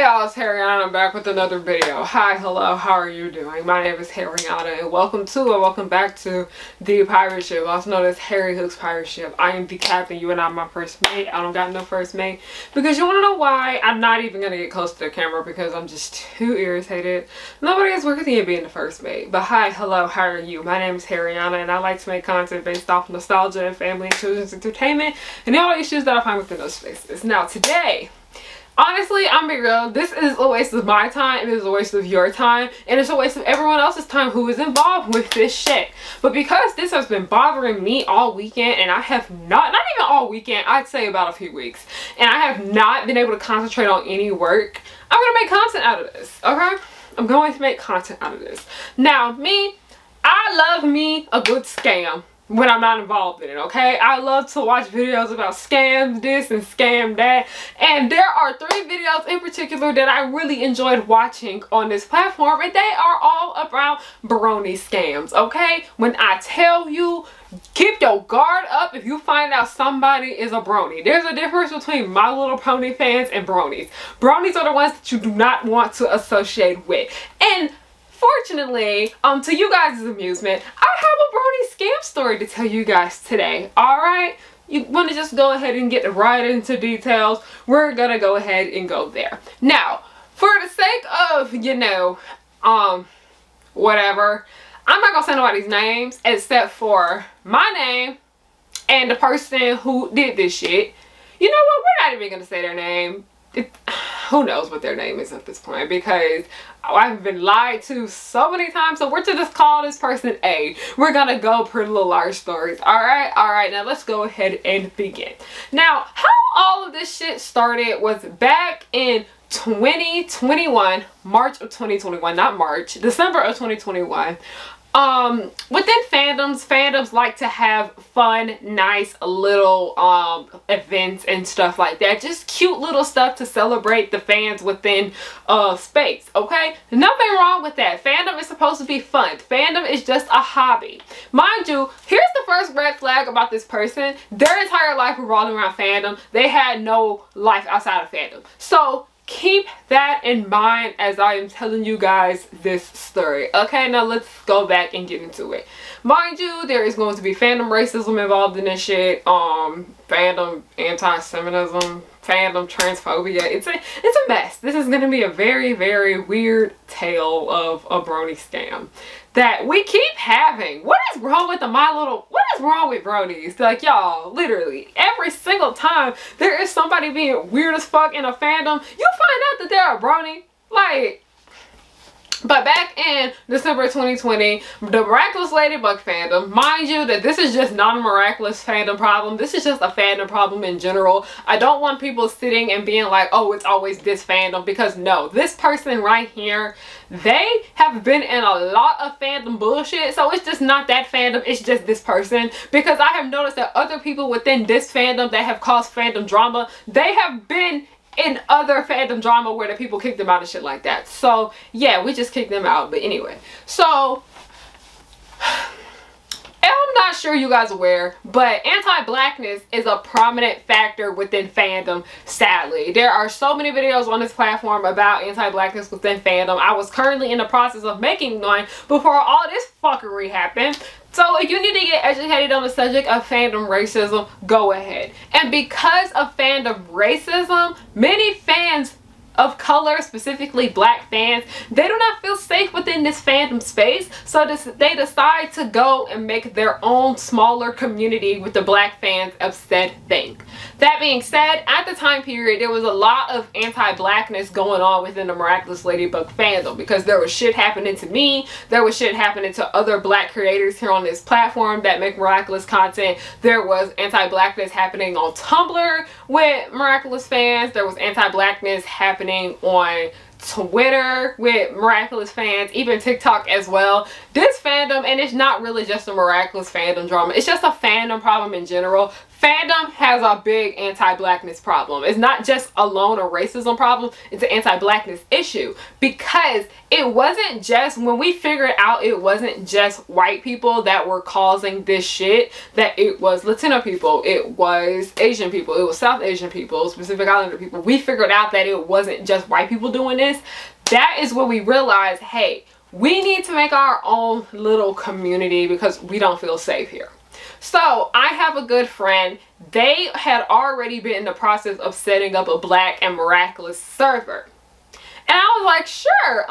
Hey y'all, it's Harriana. I'm back with another video. Hi, hello, how are you doing? My name is Harriana and welcome back to the pirate ship, also known as Harry Hook's pirate ship. I am the captain, you are not my first mate. I don't got no first mate. Because you want to know why? I'm not even going to get close to the camera because I'm just too irritated. Nobody is worthy of being the first mate. But hi, hello, how are you? My name is Harriana and I like to make content based off nostalgia and family and children's entertainment and all the issues that I find within those spaces. Now today, honestly, I'm being real, this is a waste of my time, it is a waste of your time, and it's a waste of everyone else's time who is involved with this shit. But because this has been bothering me all weekend, and I have not even all weekend, I'd say about a few weeks, and I have not been able to concentrate on any work, I'm gonna make content out of this, okay? I'm going to make content out of this. Now, I love me a good scam when I'm not involved in it, okay? I love to watch videos about scams this and scam that, and there are 3 videos in particular that I really enjoyed watching on this platform, and they are all about brony scams, okay? When I tell you, keep your guard up if you find out somebody is a brony. There's a difference between My Little Pony fans and bronies. Bronies are the ones that you do not want to associate with. And fortunately, to you guys' amusement, I have a brony scam story to tell you guys today. Alright? You want to just go ahead and get right into details? We're gonna go ahead and go there. Now, for the sake of, you know, whatever, I'm not gonna say nobody's names except for my name and the person who did this shit. You know what? We're not even gonna say their name. Who knows what their name is at this point, because I've been lied to so many times. So we're to just call this person A. We're gonna go per little large stories. Alright, now let's go ahead and begin. Now, how all of this shit started was back in 2021, March of 2021, not March, December of 2021. Within fandoms like to have fun, nice little events and stuff like that. Just cute little stuff to celebrate the fans within space, okay? Nothing wrong with that. Fandom is supposed to be fun. Fandom is just a hobby. Mind you, here's the first red flag about this person. Their entire life revolving around fandom. They had no life outside of fandom. So keep that in mind as I am telling you guys this story. Okay, now let's go back and get into it. Mind you, there is going to be fandom racism involved in this shit, fandom anti-Semitism, fandom transphobia. It's a mess. This is going to be a very, very weird tale of a brony scam that we keep having. What is wrong with what is wrong with bronies? Like, y'all, literally, every single time there is somebody being weird as fuck in a fandom, you find out that they're a brony. Like, but back in December 2020, the Miraculous Ladybug fandom, mind you that this is just not a Miraculous fandom problem, this is just a fandom problem in general. I don't want people sitting and being like, oh, it's always this fandom, because no, this person right here, they have been in a lot of fandom bullshit, so it's just not that fandom, it's just this person. Because I have noticed that other people within this fandom that have caused fandom drama, they have been in other fandom drama where the people kicked them out and shit like that. So yeah, we just kicked them out. But anyway, so I'm not sure you guys are aware, but anti-blackness is a prominent factor within fandom, sadly. There are so many videos on this platform about anti-blackness within fandom. I was currently in the process of making one before all this fuckery happened. So if you need to get educated on the subject of fandom racism, go ahead. And because of fandom racism, many fans of color, specifically black fans, they do not feel safe within this fandom space, so they decide to go and make their own smaller community with the black fans of said thing. That being said, at the time period, there was a lot of anti-blackness going on within the Miraculous Ladybug fandom, because there was shit happening to me, there was shit happening to other black creators here on this platform that make Miraculous content. There was anti-blackness happening on Tumblr with Miraculous fans, there was anti-blackness happening on Twitter with Miraculous fans, even TikTok as well. This fandom, and it's not really just a Miraculous fandom drama, it's just a fandom problem in general. fandom has a big anti-blackness problem. It's not just alone a racism problem, it's an anti-blackness issue, because it wasn't just, when we figured out it wasn't just white people that were causing this shit, that it was Latino people, it was Asian people, it was South Asian people, Pacific Islander people. We figured out that it wasn't just white people doing this. That is when we realized, hey, we need to make our own little community because we don't feel safe here. So I have a good friend. They had already been in the process of setting up a Black and Miraculous server. And I was like, sure,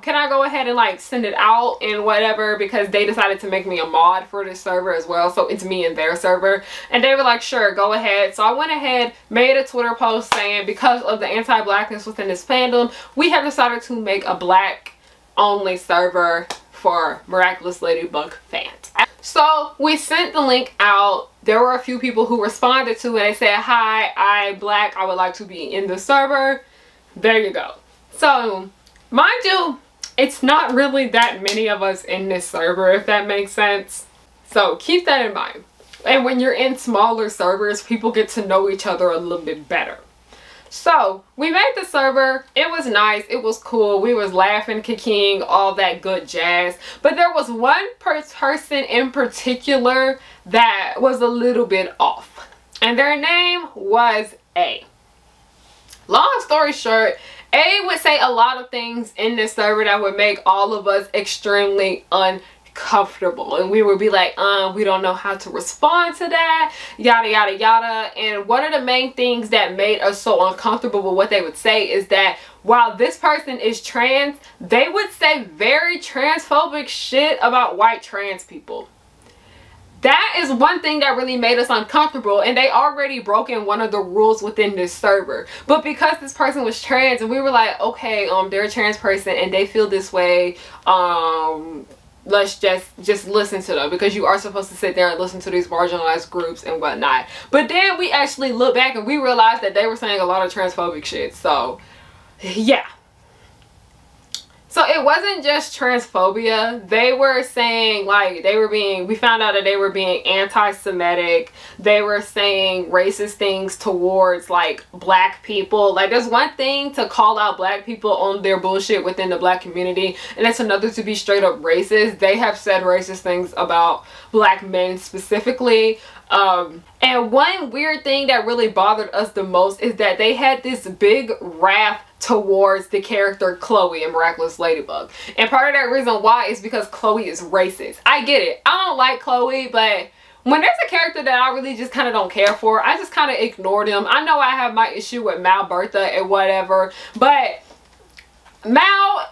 can I go ahead and like send it out and whatever, because they decided to make me a mod for this server as well. So it's me and their server. And they were like, sure, go ahead. So I went ahead, made a Twitter post saying, because of the anti-blackness within this fandom, we have decided to make a Black only server for Miraculous Ladybug fans. So we sent the link out. There were a few people who responded to it and said, hi, I'm Black, I would like to be in the server. There you go. So mind you, it's not really that many of us in this server, if that makes sense. So keep that in mind. And when you're in smaller servers, people get to know each other a little bit better. So we made the server. It was nice. It was cool. We was laughing, kicking, all that good jazz. But there was one person in particular that was a little bit off. And their name was A. Long story short, A would say a lot of things in this server that would make all of us extremely uncomfortable, and we would be like, we don't know how to respond to that, yada yada yada. And one of the main things that made us so uncomfortable with what they would say is that while this person is trans, they would say very transphobic shit about white trans people. That is one thing that really made us uncomfortable, and they already broken one of the rules within this server. But because this person was trans and we were like, okay, they're a trans person and they feel this way, let's just listen to them, because you are supposed to sit there and listen to these marginalized groups and whatnot. But then we actually looked back and we realized that they were saying a lot of transphobic shit. So yeah. So it wasn't just transphobia. They were saying, like, we found out that they were being anti-Semitic. They were saying racist things towards, like, Black people. Like, there's one thing to call out Black people on their bullshit within the Black community, and it's another to be straight up racist. They have said racist things about Black men specifically. And one weird thing that really bothered us the most is that they had this big wrath towards the character Chloe in Miraculous Ladybug. And part of that reason why is because Chloe is racist. I get it. I don't like Chloe, but when there's a character that I really just kind of don't care for, I just kind of ignore them. I know I have my issue with Mal Bertha and whatever, but Mal,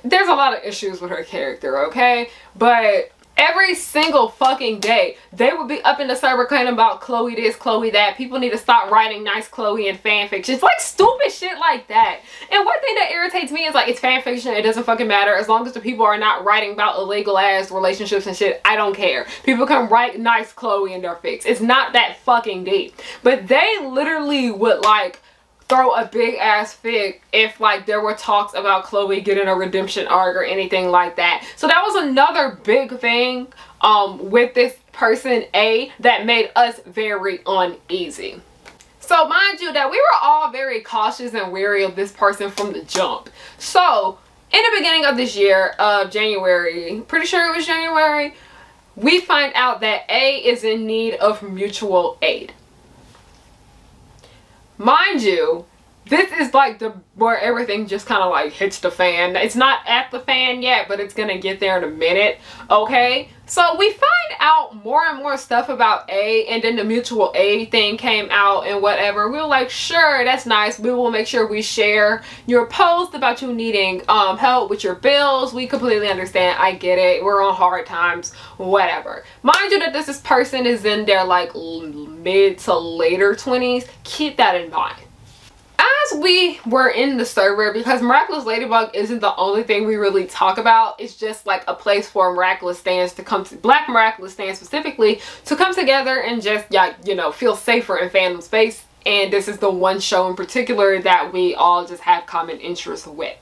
there's a lot of issues with her character, okay? But every single fucking day, they would be up in the server complaining about Chloe this, Chloe that. People need to stop writing nice Chloe in fan fiction. It's like stupid shit like that. And one thing that irritates me is, like, it's fan fiction. It doesn't fucking matter. As long as the people are not writing about illegal ass relationships and shit, I don't care. People can write nice Chloe in their fics. It's not that fucking deep. But they literally would, like, throw a big ass fic if, like, there were talks about Chloe getting a redemption arc or anything like that. So that was another big thing with this person A that made us very uneasy. So mind you that we were all very cautious and wary of this person from the jump. So in the beginning of this year of January, pretty sure it was January, we find out that A is in need of mutual aid. Mind you, this is like where everything just kind of like hits the fan. It's not at the fan yet, but it's gonna get there in a minute, okay? So we find out more and more stuff about A, and then the mutual aid thing came out and whatever. We were like, sure, that's nice. We will make sure we share your post about you needing help with your bills. We completely understand. I get it. We're on hard times, whatever. Mind you that this person is in their like mid to later 20s. Keep that in mind. As we were in the server, because Miraculous Ladybug isn't the only thing we really talk about, it's just like a place for Miraculous stans to come to, Black Miraculous stans specifically, to come together and just, yeah, you know, feel safer in fandom space. And this is the one show in particular that we all just have common interests with.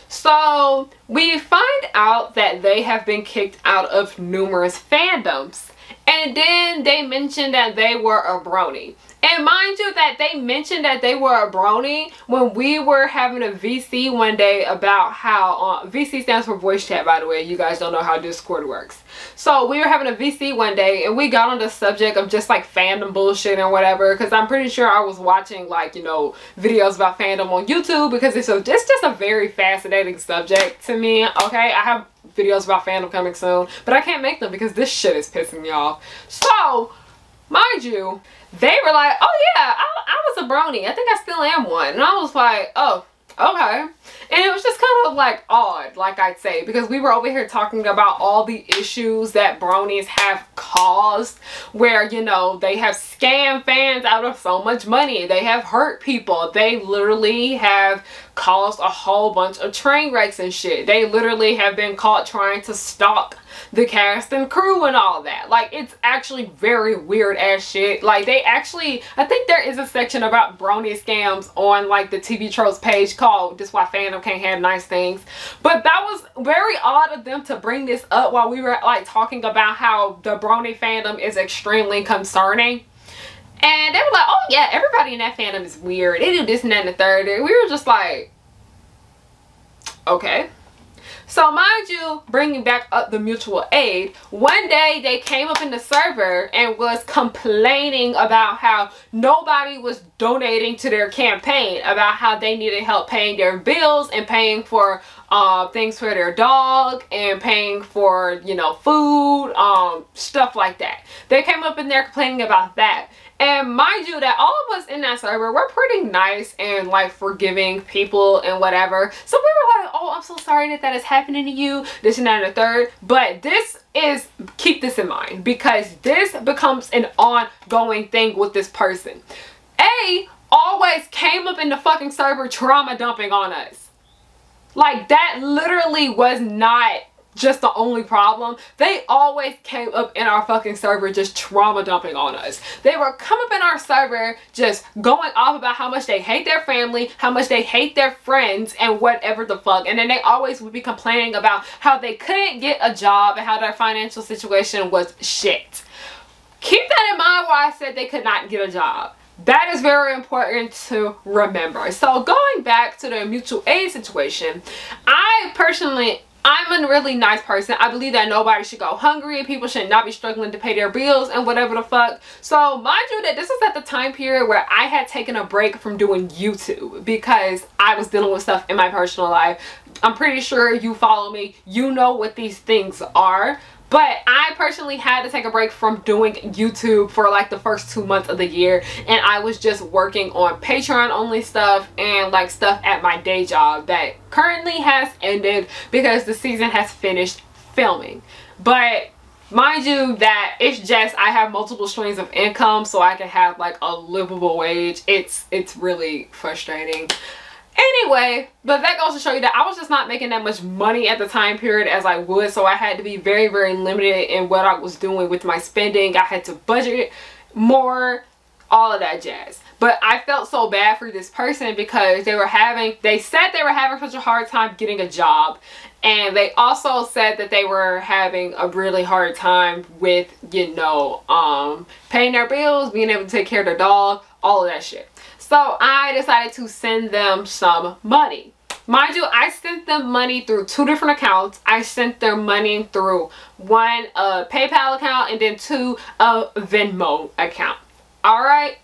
So we find out that they have been kicked out of numerous fandoms. And then they mentioned that they were a brony. And mind you that they mentioned that they were a brony when we were having a VC one day about how, VC stands for voice chat, by the way. You guys don't know how Discord works. So we were having a VC one day and we got on the subject of just like fandom bullshit and whatever. Because I'm pretty sure I was watching like, you know, videos about fandom on YouTube because it's just a very fascinating subject to me. Okay, I have videos about fandom coming soon, but I can't make them because this shit is pissing me off. So, mind you, they were like, oh yeah, I was a brony. I think I still am one. And I was like, oh, okay. And it was just kind of like odd, like I'd say, because we were over here talking about all the issues that bronies have caused, where, you know, they have scammed fans out of so much money. They have hurt people. They literally have caused a whole bunch of train wrecks and shit. They literally have been caught trying to stalk the cast and crew and all that. Like, it's actually very weird ass shit. Like, they actually, I think there is a section about brony scams on like the TV Tropes page called "This Why Fandom Can't Have Nice Things." But that was very odd of them to bring this up while we were like talking about how the brony fandom is extremely concerning. And they were like, oh yeah, everybody in that fandom is weird. They do this and that and the third. And we were just like, okay. So mind you, bringing back up the mutual aid, one day they came up in the server and was complaining about how nobody was donating to their campaign, about how they needed help paying their bills and paying for things for their dog and paying for, you know, food, stuff like that. They came up in there complaining about that. And mind you that all of us in that server, we're pretty nice and like forgiving people and whatever. So we were like, oh, I'm so sorry that that is happening to you, this and that and the third. But this is, keep this in mind, because this becomes an ongoing thing with this person. A always came up in the fucking server trauma dumping on us. Like, that literally was not just the only problem. They always came up in our fucking server just trauma dumping on us. They were coming up in our server just going off about how much they hate their family, how much they hate their friends, and whatever the fuck. And then they always would be complaining about how they couldn't get a job and how their financial situation was shit. Keep that in mind why I said they could not get a job. That is very important to remember. So going back to the mutual aid situation, I'm a really nice person. I believe that nobody should go hungry and people should not be struggling to pay their bills and whatever the fuck. So mind you that this was at the time period where I had taken a break from doing YouTube because I was dealing with stuff in my personal life. I'm pretty sure you follow me, you know what these things are. But I personally had to take a break from doing YouTube for like the first 2 months of the year, and I was just working on Patreon only stuff and like stuff at my day job that currently has ended because the season has finished filming. But mind you that it's just I have multiple streams of income so I can have like a livable wage. It's really frustrating. Anyway, but that goes to show you that I was just not making that much money at the time period as I would, so I had to be very, very limited in what I was doing with my spending. I had to budget more, all of that jazz. But I felt so bad for this person because they said they were having such a hard time getting a job, and they also said that they were having a really hard time with, you know, paying their bills, being able to take care of their dog, all of that shit. So I decided to send them some money. Mind you, I sent them money through 2 different accounts. I sent their money through one PayPal account and then 2 Venmo account. Alright.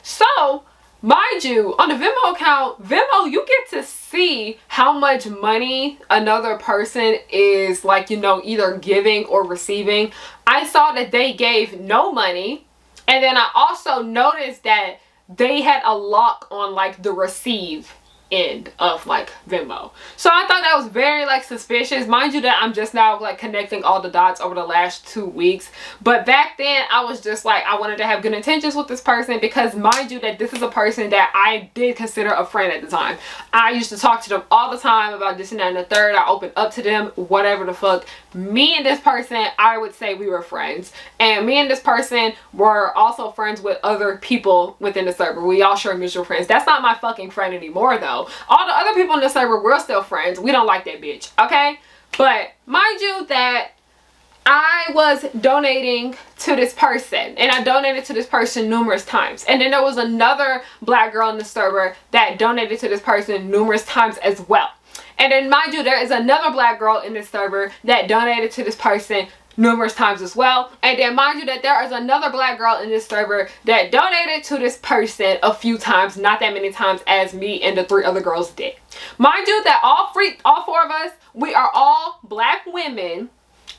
So, mind you, on the Venmo account, Venmo, you get to see how much money another person is, like, you know, either giving or receiving. I saw that they gave no money. And then I also noticed that they had a lock on like the receive end of like Venmo. So I thought that was very like suspicious. Mind you that I'm just now like connecting all the dots over the last 2 weeks. But back then I was just like, I wanted to have good intentions with this person because mind you that this is a person that I did consider a friend at the time. I used to talk to them all the time about this and that and the third. I opened up to them, whatever the fuck. Me and this person, I would say we were friends. And me and this person were also friends with other people within the server. We all share mutual friends. That's not my fucking friend anymore though. All the other people in the server, we're still friends. We don't like that bitch, okay? But mind you that I was donating to this person, and I donated to this person numerous times. And then there was another black girl in the server that donated to this person numerous times as well. And then mind you, there is another black girl in this server that donated to this person numerous times as well. And then mind you that there is another black girl in this server that donated to this person a few times, not that many times as me and the 3 other girls did. Mind you that all 4 of us, we are all black women.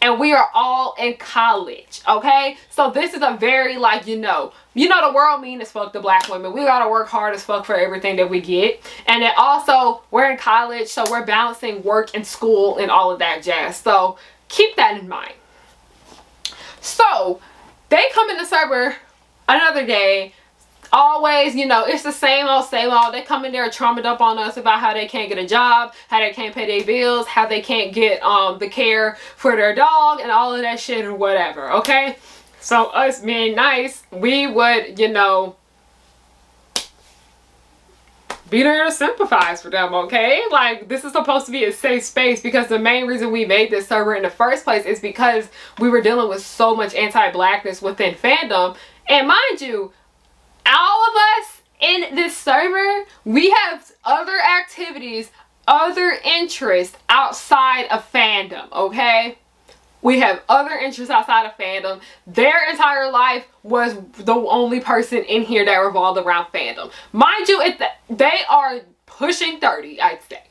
And we are all in college, okay? So this is a very, like, you know the world mean as fuck to black women. We gotta work hard as fuck for everything that we get. And then also, we're in college, so we're balancing work and school and all of that jazz. So keep that in mind. So they come in the server another day. Always, you know, it's the same old, they come in there trauma dump on us about how they can't get a job, how they can't pay their bills, how they can't get the care for their dog and all of that shit or whatever, okay? So us being nice, we would, you know, be there to sympathize for them, okay? Like, this is supposed to be a safe space, because the main reason we made this server in the first place is because we were dealing with so much anti-blackness within fandom. And mind you, all of us in this server, we have other activities, other interests outside of fandom, okay? We have other interests outside of fandom. Their entire life was the only person in here that revolved around fandom. Mind you, they are pushing 30, I'd say.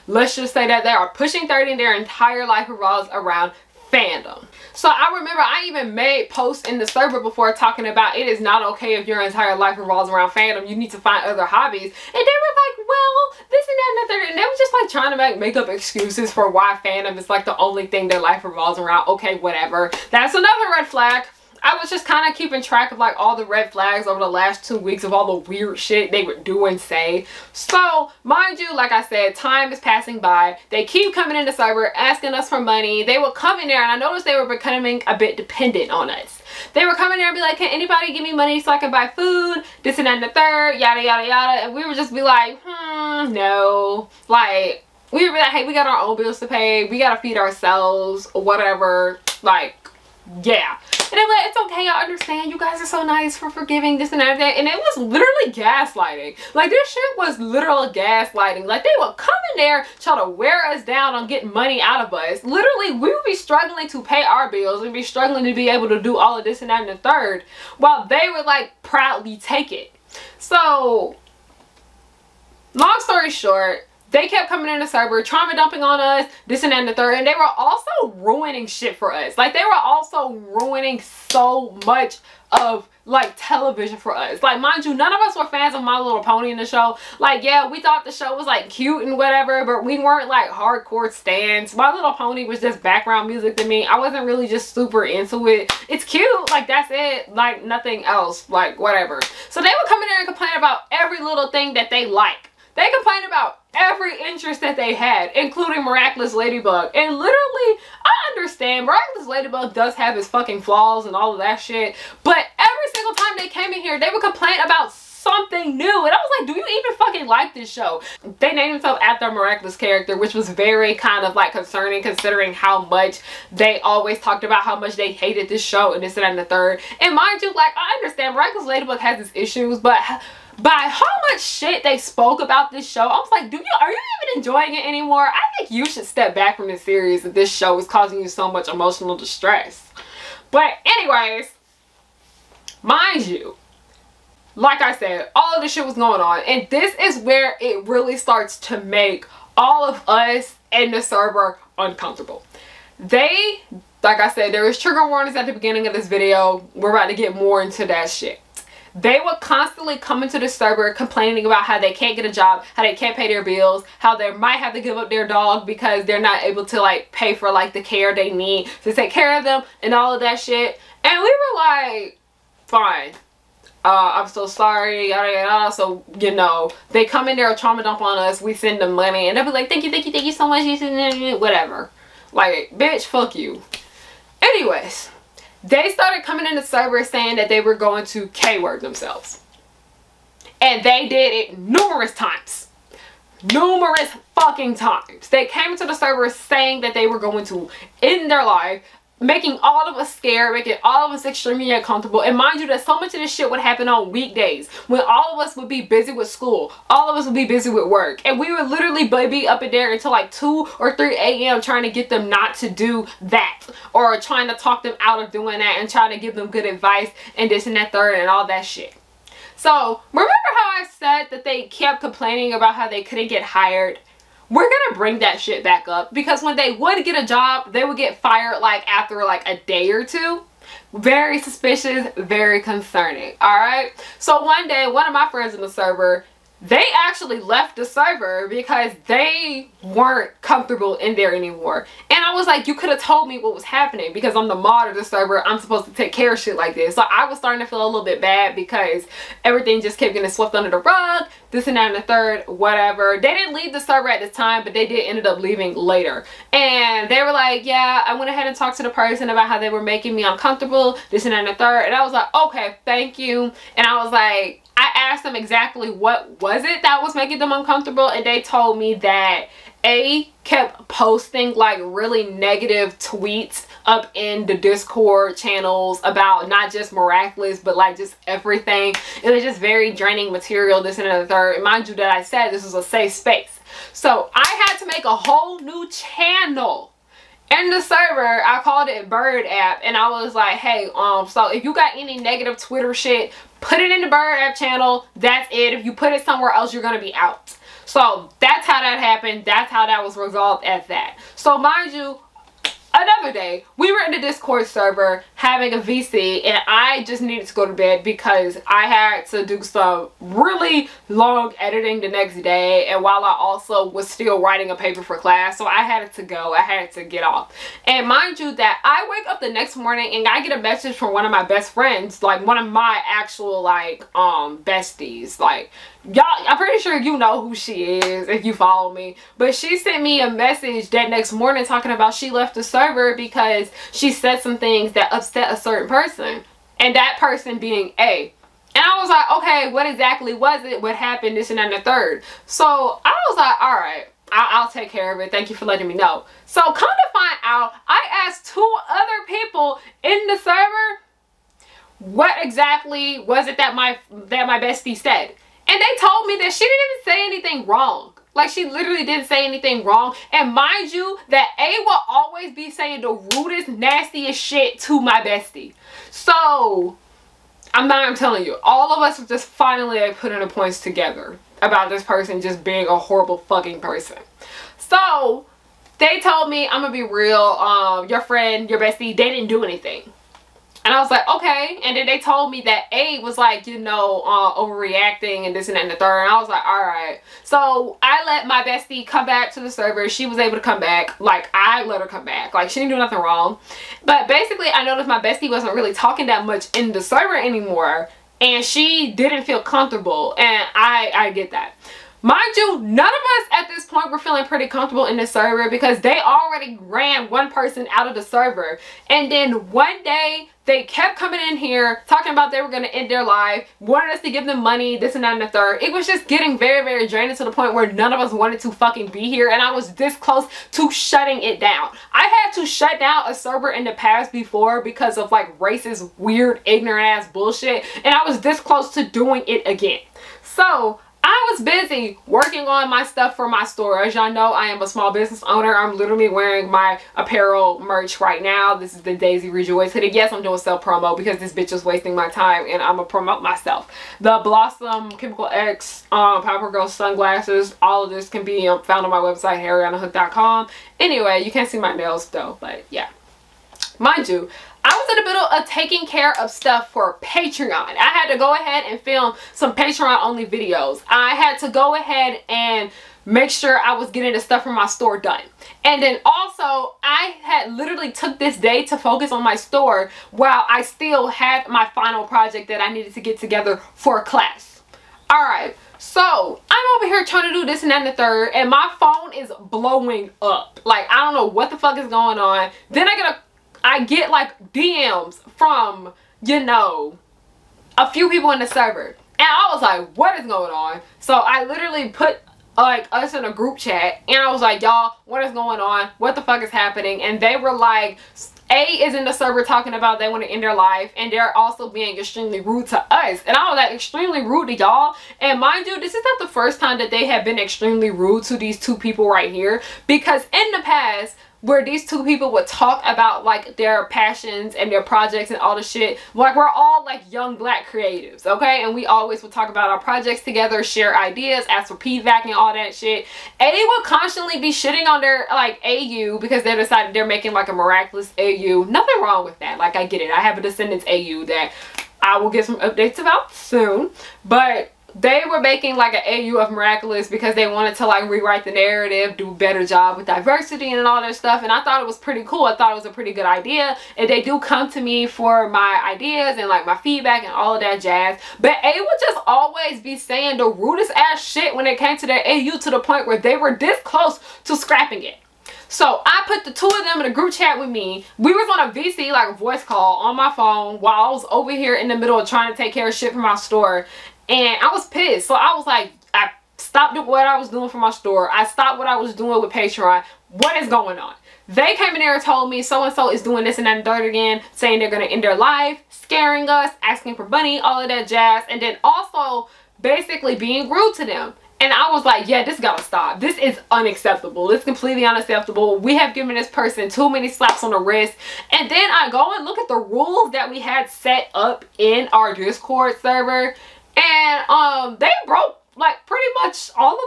Let's just say that they are pushing 30 and their entire life revolves around fandom. So I remember I even made posts in the server before talking about it is not okay if your entire life revolves around fandom. You need to find other hobbies. And they were like, well, this and that and the third. And they were just like trying to make up excuses for why fandom is like the only thing their life revolves around. Okay, whatever. That's another red flag. I was just kind of keeping track of like all the red flags over the last 2 weeks of all the weird shit they would do and say. So mind you, like I said, time is passing by. They keep coming in the server asking us for money. They would come in there, and I noticed they were becoming a bit dependent on us. They would come in there and be like, can anybody give me money so I can buy food, this and that and the third, yada yada yada. And we would just be like, no. Like, we would be like, hey, we got our own bills to pay, we gotta feed ourselves or whatever. Like, yeah. And I'm like, it's okay, I understand, you guys are so nice for forgiving this and that. And it was literally gaslighting. Like, this shit was literal gaslighting. Like, they would come in there, try to wear us down on getting money out of us. Literally, we would be struggling to pay our bills and be struggling to be able to do all of this and that and the third, while they would like proudly take it. So long story short, they kept coming in the server, trauma dumping on us, this and that and the third, and they were also ruining shit for us. Like, they were also ruining so much of like television for us. Like, mind you, none of us were fans of My Little Pony in the show. Like, yeah, we thought the show was like cute and whatever, but we weren't like hardcore stans. My Little Pony was just background music to me. I wasn't really just super into it. It's cute, like, that's it, like nothing else, like whatever. So they would come in there and complain about every little thing that they like. They complained about every interest that they had, including Miraculous Ladybug. And literally, I understand, Miraculous Ladybug does have his fucking flaws and all of that shit. But every single time they came in here, they would complain about something new. And I was like, do you even fucking like this show? They named themselves after a Miraculous character, which was very kind of like concerning, considering how much they always talked about how much they hated this show and this and that and the third. And mind you, like, I understand Miraculous Ladybug has its issues, but by how much shit they spoke about this show, I was like, are you even enjoying it anymore? I think you should step back from this series if this show is causing you so much emotional distress. But anyways, mind you, like I said, all of this shit was going on, and this is where it really starts to make all of us in the server uncomfortable. Like I said, there is trigger warnings at the beginning of this video. We're about to get more into that shit. They would constantly come into the server complaining about how they can't get a job, how they can't pay their bills, how they might have to give up their dog because they're not able to like pay for like the care they need to take care of them and all of that shit. And we were like, fine, I'm so sorry, yada yada. So, you know, they come in there, trauma dump on us, we send them money, and they'll be like, thank you so much, whatever. Like, bitch, fuck you. Anyways, they started coming in the server saying that they were going to K-word themselves. And they did it numerous times. Numerous fucking times. They came into the server saying that they were going to end their life, making all of us scared, making all of us extremely uncomfortable. And mind you, that so much of this shit would happen on weekdays when all of us would be busy with school, all of us would be busy with work, and we would literally be up in there until like 2 or 3 a.m. trying to get them not to do that, or trying to talk them out of doing that, and trying to give them good advice and this and that third and all that shit. So remember how I said that they kept complaining about how they couldn't get hired? We're gonna bring that shit back up, because when they would get a job, they would get fired like after like a day or two. Very suspicious, very concerning. All right, so one day one of my friends in the server, they actually left the server because they weren't comfortable in there anymore. And I was like, you could have told me what was happening, because I'm the mod of the server. I'm supposed to take care of shit like this. So I was starting to feel a little bit bad because everything just kept getting swept under the rug, this and that and the third, whatever. They didn't leave the server at this time, but they did ended up leaving later. And they were like, yeah, I went ahead and talked to the person about how they were making me uncomfortable, this and that and the third. And I was like, okay, thank you. And I was like, I asked them exactly what was it that was making them uncomfortable, and they told me that A kept posting like really negative tweets up in the Discord channels about not just Miraculous, but like just everything. It was just very draining material, this and the third. And mind you that I said this was a safe space. So I had to make a whole new channel in the server. I called it Bird App, and I was like, hey, so if you got any negative Twitter shit, put it in the Bird App channel. That's it. If you put it somewhere else, you're gonna be out. So that's how that happened. That's how that was resolved at that. So mind you, another day, we were in the Discord server having a VC, and I just needed to go to bed because I had to do some really long editing the next day, and while I also was still writing a paper for class, so I had to go. I had to get off. And mind you that I wake up the next morning and I get a message from one of my best friends, like one of my actual like besties. Like, y'all, I'm pretty sure you know who she is if you follow me, but she sent me a message that next morning talking about she left the server because she said some things that upset a certain person, and that person being A. And I was like, okay, what exactly was it? What happened? This and that and the third. So I was like, all right, I'll take care of it. Thank you for letting me know. So come to find out, I asked 2 other people in the server what exactly was it that my bestie said. And they told me that she didn't even say anything wrong. Like, she literally didn't say anything wrong. And mind you, that A will always be saying the rudest, nastiest shit to my bestie. So, I'm telling you, all of us just finally like putting the points together about this person just being a horrible fucking person. So, they told me, I'm gonna be real, your friend, your bestie, they didn't do anything. And I was like, okay. And then they told me that A was like, you know, overreacting and this and that and the third. And I was like, all right. So I let my bestie come back to the server. She was able to come back. Like, I let her come back. Like, she didn't do nothing wrong. But basically, I noticed my bestie wasn't really talking that much in the server anymore. And she didn't feel comfortable. And I get that. Mind you, none of us at this point were feeling pretty comfortable in the server because they already ran one person out of the server. And then one day, they kept coming in here talking about they were going to end their life, wanted us to give them money, this and that and the third. It was just getting very, very draining to the point where none of us wanted to fucking be here. And I was this close to shutting it down. I had to shut down a server in the past before because of like racist, weird, ignorant ass bullshit. And I was this close to doing it again. So I was busy working on my stuff for my store. As y'all know, I am a small business owner. I'm literally wearing my apparel merch right now. This is the Daisy Rejoice hoodie. Yes, I'm doing self promo because this bitch is wasting my time and I'm gonna promote myself. The Blossom Chemical X Power Girl sunglasses, all of this can be found on my website, harryonahook.com. Anyway, you can't see my nails though, but yeah. Mind you, I was in the middle of taking care of stuff for Patreon. I had to go ahead and film some Patreon only videos. I had to go ahead and make sure I was getting the stuff from my store done. And then also, I had literally took this day to focus on my store while I still had my final project that I needed to get together for class. Alright, so I'm over here trying to do this and that and the third, and my phone is blowing up. Like, I don't know what the fuck is going on. Then I get like DMs from, you know, a few people in the server. And I was like, what is going on? So I literally put like us in a group chat and I was like, y'all, what is going on? What the fuck is happening? And they were like, A is in the server talking about they want to end their life, and they're also being extremely rude to us. And I was like, extremely rude to y'all? And mind you, this is not the first time that they have been extremely rude to these two people right here, because in the past, where these two people would talk about like their passions and their projects and all the shit, like we're all like young black creatives, okay? And we always would talk about our projects together, share ideas, ask for feedback and all that shit. A would constantly be shitting on their like AU because they decided they're making like a miraculous AU. Nothing wrong with that. Like, I get it. I have a Descendants AU that I will get some updates about soon, but they were making like an AU of Miraculous because they wanted to like rewrite the narrative, do a better job with diversity and all that stuff. And I thought it was pretty cool. I thought it was a pretty good idea. And they do come to me for my ideas and like my feedback and all of that jazz. But A would just always be saying the rudest ass shit when it came to their AU, to the point where they were this close to scrapping it. So I put the two of them in a group chat with me. We was on a VC, like a voice call on my phone, while I was over here in the middle of trying to take care of shit for my store. And I was pissed. So I was like, I stopped what I was doing for my store. I stopped what I was doing with Patreon. What is going on? They came in there and told me so-and-so is doing this and that and third again, saying they're going to end their life, scaring us, asking for money, all of that jazz. And then also basically being rude to them. And I was like, yeah, this gotta stop. This is unacceptable. It's completely unacceptable. We have given this person too many slaps on the wrist. And then I go and look at the rules that we had set up in our Discord server. And they broke like pretty much all of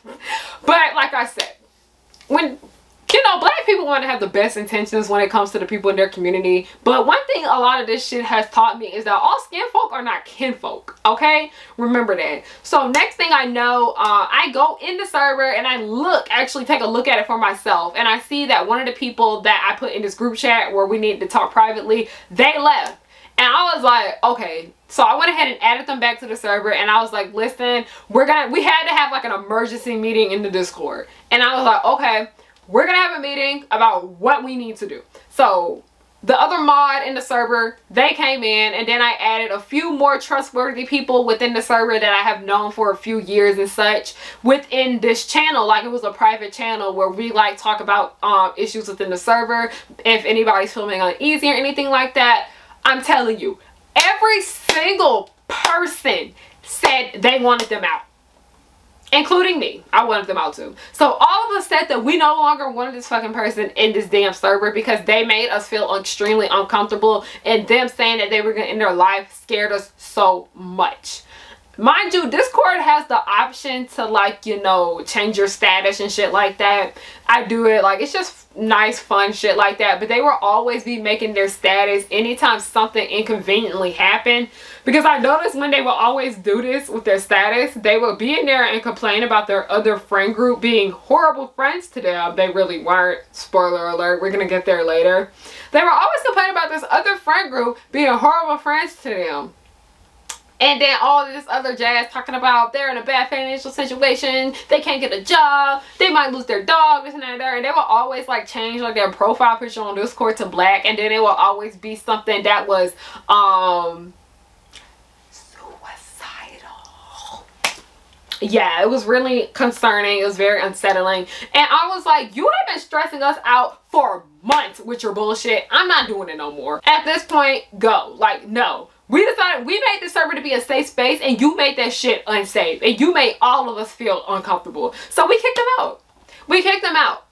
them. But like I said, when, you know, black people want to have the best intentions when it comes to the people in their community. But one thing a lot of this shit has taught me is that all skin folk are not kinfolk. Okay? Remember that. So next thing I know, I go in the server and I actually take a look at it for myself. And I see that one of the people that I put in this group chat where we needed to talk privately, they left. And I was like, okay. So I went ahead and added them back to the server, and I was like, listen, we had to have like an emergency meeting in the Discord. And I was like, okay, we're gonna have a meeting about what we need to do. So the other mod in the server, they came in, and then I added a few more trustworthy people within the server that I have known for a few years and such within this channel. Like, it was a private channel where we like talk about issues within the server, if anybody's feeling uneasy or anything like that. I'm telling you, every single person said they wanted them out. Including me. I wanted them out too. So all of us said that we no longer wanted this fucking person in this damn server because they made us feel extremely uncomfortable, and them saying that they were going to end their life scared us so much. Mind you, Discord has the option to, like, you know, change your status and shit like that. I do it. Like, it's just nice, fun shit like that. But they will always be making their status anytime something inconveniently happened. Because I noticed when they will always do this with their status, they will be in there and complain about their other friend group being horrible friends to them. They really weren't. Spoiler alert. We're going to get there later. They were always complaining about this other friend group being horrible friends to them. And then all this other jazz talking about they're in a bad financial situation, they can't get a job, they might lose their dog, this and that and that. And they will always like change like their profile picture on Discord to black, and then it will always be something that was suicidal. Yeah, it was really concerning. It was very unsettling. And I was like, you have been stressing us out for months with your bullshit. I'm not doing it no more. At this point, go. Like, no. We decided, we made the server to be a safe space, and you made that shit unsafe. And you made all of us feel uncomfortable. So we kicked them out. We kicked them out.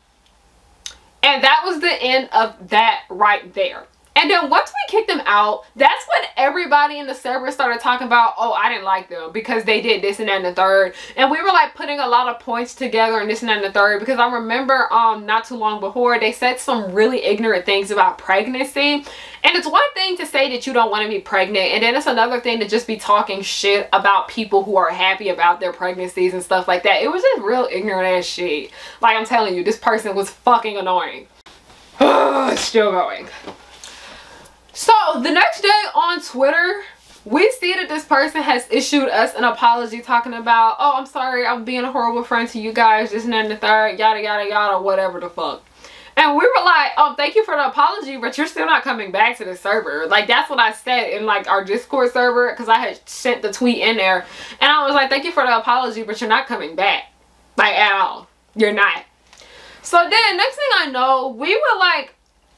And that was the end of that right there. And then once we kicked them out, that's when everybody in the server started talking about, oh, I didn't like them because they did this and that and the third. And we were like putting a lot of points together and this and that and the third, because I remember not too long before they said some really ignorant things about pregnancy. And it's one thing to say that you don't want to be pregnant, and then it's another thing to just be talking shit about people who are happy about their pregnancies and stuff like that. It was just real ignorant ass shit. Like, I'm telling you, this person was fucking annoying. Still going. So the next day on Twitter, we see that this person has issued us an apology talking about, oh, I'm sorry, I'm being a horrible friend to you guys, this and that and the third, yada yada yada, whatever the fuck. And we were like, oh, thank you for the apology, but you're still not coming back to the server. Like, that's what I said in like our Discord server, because I had sent the tweet in there. And I was like, thank you for the apology, but you're not coming back. Like, at all. You're not. So then next thing I know, we were like,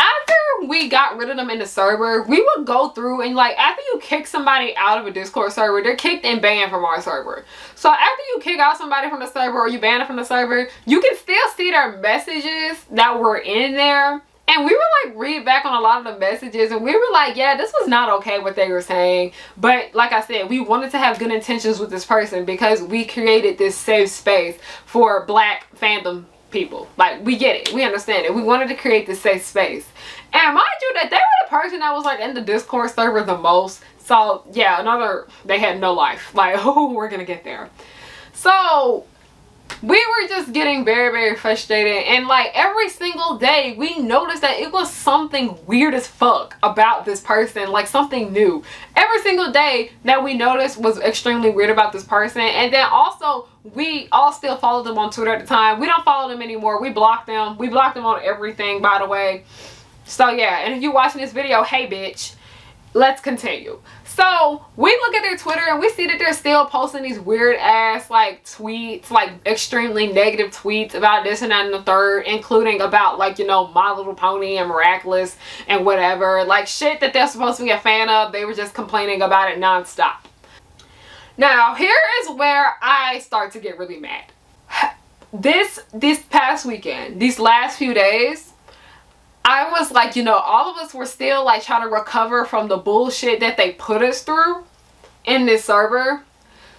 after we got rid of them in the server, we would go through and like after you kick somebody out of a Discord server, they're kicked and banned from our server. So after you kick out somebody from the server or you ban them from the server, you can still see their messages that were in there. And we were like read back on a lot of the messages and we were like, yeah, this was not okay what they were saying. But like I said, we wanted to have good intentions with this person because we created this safe space for Black fandom people. Like, we get it, we understand it. We wanted to create this safe space, and mind you that they were the person that was like in the Discord server the most. So yeah, they had no life. Like, oh, we're gonna get there. So we were just getting very, very frustrated, and like every single day we noticed that it was something weird as fuck about this person, like something new. Every single day that we noticed was extremely weird about this person. And then also we all still followed them on Twitter at the time. We don't follow them anymore. We blocked them. We blocked them on everything, by the way. So yeah, and if you're watching this video, hey bitch, let's continue. So we look at their Twitter and we see that they're still posting these weird ass like tweets, like extremely negative tweets about this and that and the third, including about like, you know, My Little Pony and Miraculous and whatever, like shit that they're supposed to be a fan of. They were just complaining about it nonstop. Now here is where I start to get really mad. This past weekend, these last few days, I was like, you know, all of us were still like trying to recover from the bullshit that they put us through in this server.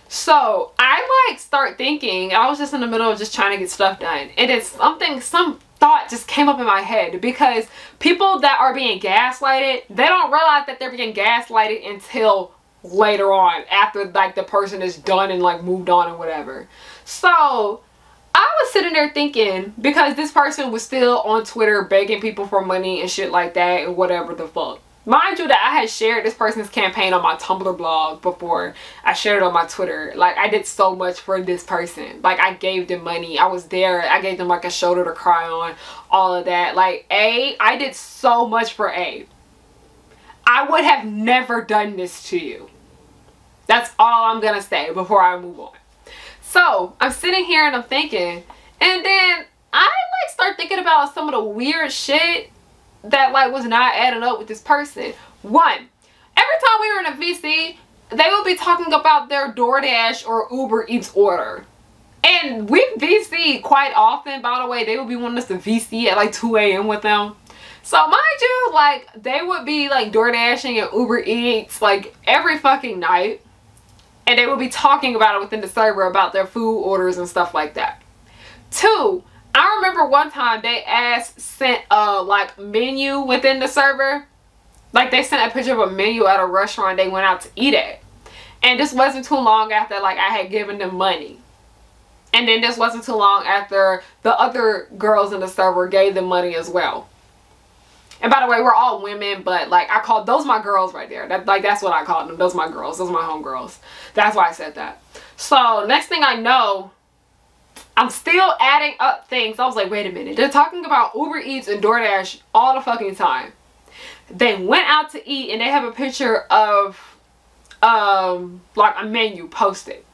So I like start thinking, I was just in the middle of just trying to get stuff done, and it's some thought just came up in my head, because people that are being gaslighted, they don't realize that they're being gaslighted until later on, after like the person is done and like moved on and whatever. So I was sitting there thinking, because this person was still on Twitter begging people for money and shit like that and whatever the fuck. Mind you that I had shared this person's campaign on my Tumblr blog before I shared it on my Twitter. Like, I did so much for this person. Like, I gave them money. I was there. I gave them like a shoulder to cry on. All of that. Like, I did so much for A. I would have never done this to you. That's all I'm gonna say before I move on. So I'm sitting here and I'm thinking, and then I like start thinking about some of the weird shit that like was not adding up with this person. One, every time we were in a VC, they would be talking about their DoorDash or Uber Eats order. And we VC quite often, by the way. They would be wanting us to VC at like 2 a.m. with them. So mind you, like they would be like DoorDashing and Uber Eats like every fucking night. And they will be talking about it within the server about their food orders and stuff like that. Two, I remember one time they sent a like menu within the server. Like they sent a picture of a menu at a restaurant they went out to eat at. And this wasn't too long after like I had given them money. And then this wasn't too long after the other girls in the server gave them money as well. And by the way, we're all women, but like I called those my girls right there. That's what I called them. Those my girls. Those my homegirls. That's why I said that. So next thing I know, I'm still adding up things. I was like, wait a minute. They're talking about Uber Eats and DoorDash all the fucking time. They went out to eat and they have a picture of like a menu posted.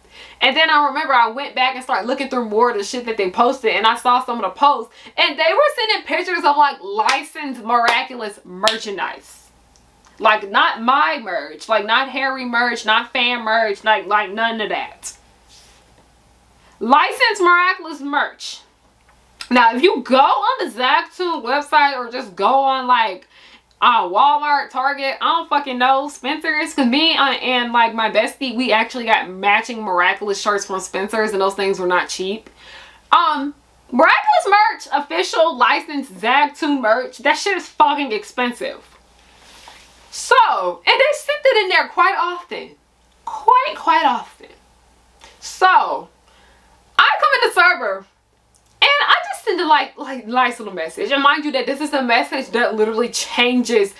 And then I remember I went back and started looking through more of the shit that they posted, and I saw some of the posts, and they were sending pictures of like licensed Miraculous merchandise. Like not my merch, like not Harry merch, not fan merch, like none of that. Licensed Miraculous merch. Now if you go on the Zagtoon website or just go on like Walmart, Target, I don't fucking know, Spencer's, because me and like my bestie, we actually got matching Miraculous shirts from Spencer's, and those things were not cheap. Miraculous merch, official licensed Zagtoon merch, that shit is fucking expensive. So, and they sent it in there quite often. Quite often. So, I come in the server and I just send a like nice little message. And mind you that this is a message that literally changes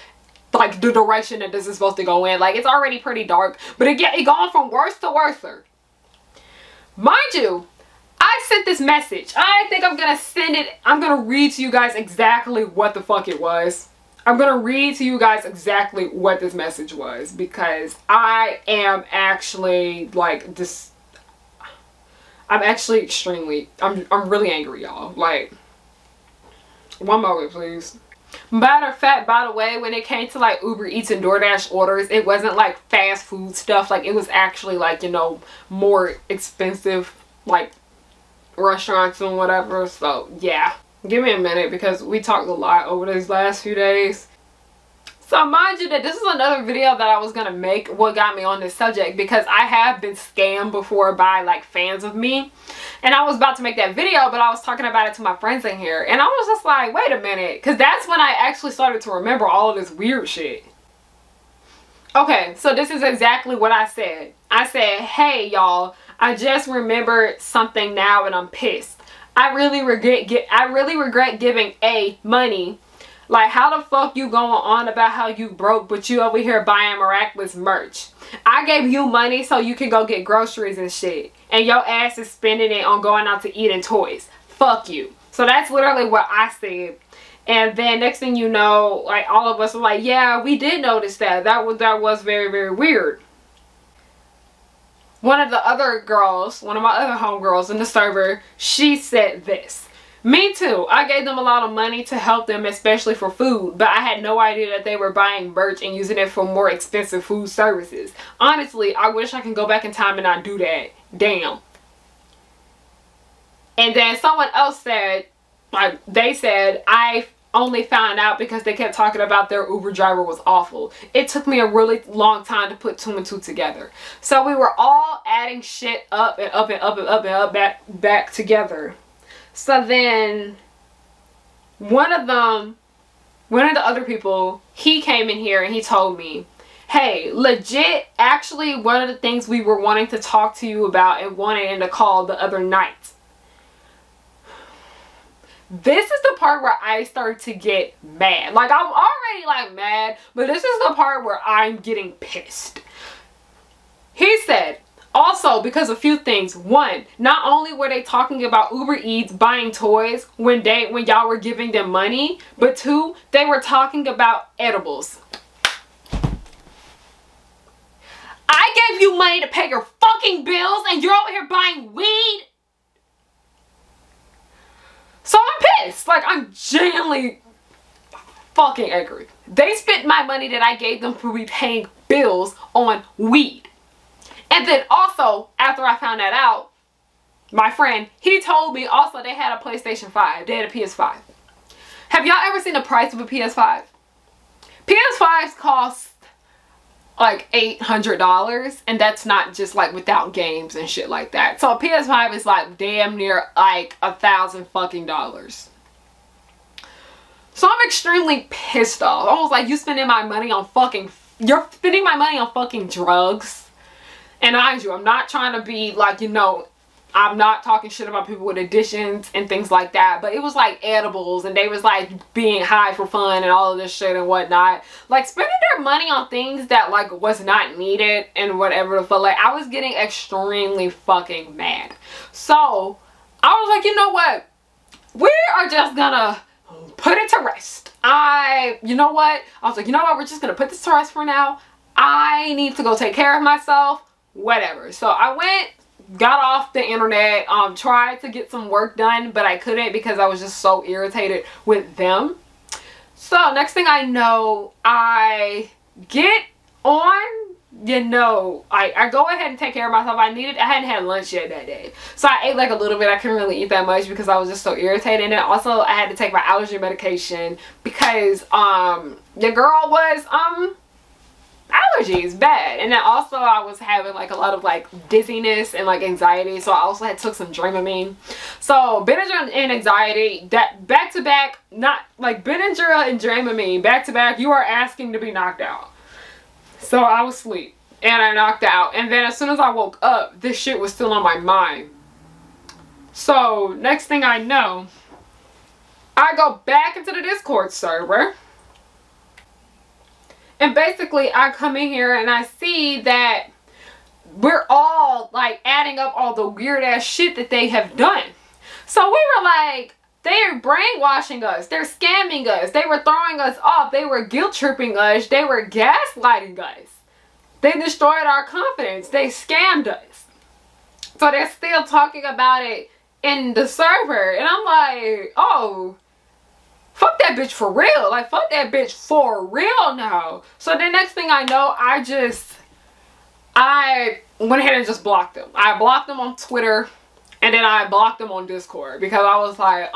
like the direction that this is supposed to go in. Like it's already pretty dark, but it going from worse to worser. Mind you, I sent this message. I think I'm gonna send it. I'm gonna read to you guys exactly what the fuck it was. I'm gonna read to you guys exactly what this message was, because I am actually like this. I'm actually extremely, I'm really angry, y'all. Like, one moment, please. Matter of fact, by the way, when it came to like Uber Eats and DoorDash orders, it wasn't like fast food stuff. Like it was actually like, you know, more expensive like restaurants and whatever. So yeah, give me a minute because we talked a lot over these last few days. So mind you that this is another video that I was gonna make, what got me on this subject, because I have been scammed before by like fans of me, and I was about to make that video, but I was talking about it to my friends in here, and I was just like, wait a minute, because that's when I actually started to remember all of this weird shit. Okay, so this is exactly what I said. I said, hey y'all, I just remembered something now and I'm pissed. I really regret giving A money. Like, how the fuck you going on about how you broke, but you over here buying miraculous merch? I gave you money so you can go get groceries and shit, and your ass is spending it on going out to eat and toys. Fuck you. So that's literally what I said. And then next thing you know, like, all of us were like, yeah, we did notice that. That was very, very weird. One of the other girls, one of my other homegirls in the server, she said this. Me too. I gave them a lot of money to help them, especially for food, but I had no idea that they were buying merch and using it for more expensive food services. Honestly, I wish I could go back in time and not do that. Damn. And then someone else said, like, they said, I only found out because they kept talking about their Uber driver was awful. It took me a really long time to put 2 and 2 together. So we were all adding shit up and up and up and up and up back together. So then one of the other people, he came in here and he told me, hey, legit, actually one of the things we were wanting to talk to you about and wanted in the call the other night. This is the part where I start to get mad. Like, I'm already like mad, but this is the part where I'm getting pissed. He said, also, because a few things. One, not only were they talking about Uber Eats buying toys when y'all were giving them money, but two, they were talking about edibles. I gave you money to pay your fucking bills and you're over here buying weed? So I'm pissed. Like, I'm genuinely fucking angry. They spent my money that I gave them for repaying bills on weed. And then also, after I found that out, my friend, he told me also they had a PlayStation 5. They had a PS5. Have y'all ever seen the price of a PS5? PS5s cost like $800, and that's not just like without games and shit like that. So a PS5 is like damn near like $1,000 fucking dollars. So I'm extremely pissed off. I was like, you're spending my money on fucking drugs. And mind you, I'm not trying to be like, you know, I'm not talking shit about people with addictions and things like that. But it was like edibles and they was like being high for fun and all of this shit and whatnot. Like spending their money on things that like was not needed and whatever the fuck. Like I was getting extremely fucking mad. So I was like, you know what? We are just gonna put it to rest. You know what? I was like, you know what? We're just gonna put this to rest for now. I need to go take care of myself. Whatever. So I went, got off the internet, tried to get some work done, but I couldn't because I was just so irritated with them. So next thing I know, I get on, you know, I go ahead and take care of myself. I hadn't had lunch yet that day. So I ate like a little bit. I couldn't really eat that much because I was just so irritated. And then also I had to take my allergy medication because the girl was allergies bad. And then also I was having like a lot of like dizziness and like anxiety, so I also had took some Dramamine. So Benadryl and anxiety, that back to back, not like Benadryl and Dramamine back to back, you are asking to be knocked out. So I was asleep and I knocked out, and then as soon as I woke up, this shit was still on my mind. So next thing I know, I go back into the Discord server. And basically, I come in here and I see that we're all like adding up all the weird ass shit that they have done. So we were like, they're brainwashing us. They're scamming us. They were throwing us off. They were guilt tripping us. They were gaslighting us. They destroyed our confidence. They scammed us. So they're still talking about it in the server. And I'm like, oh, fuck that bitch for real. Like, fuck that bitch for real now. So the next thing I know, I went ahead and just blocked them. I blocked them on Twitter, and then I blocked them on Discord because I was like,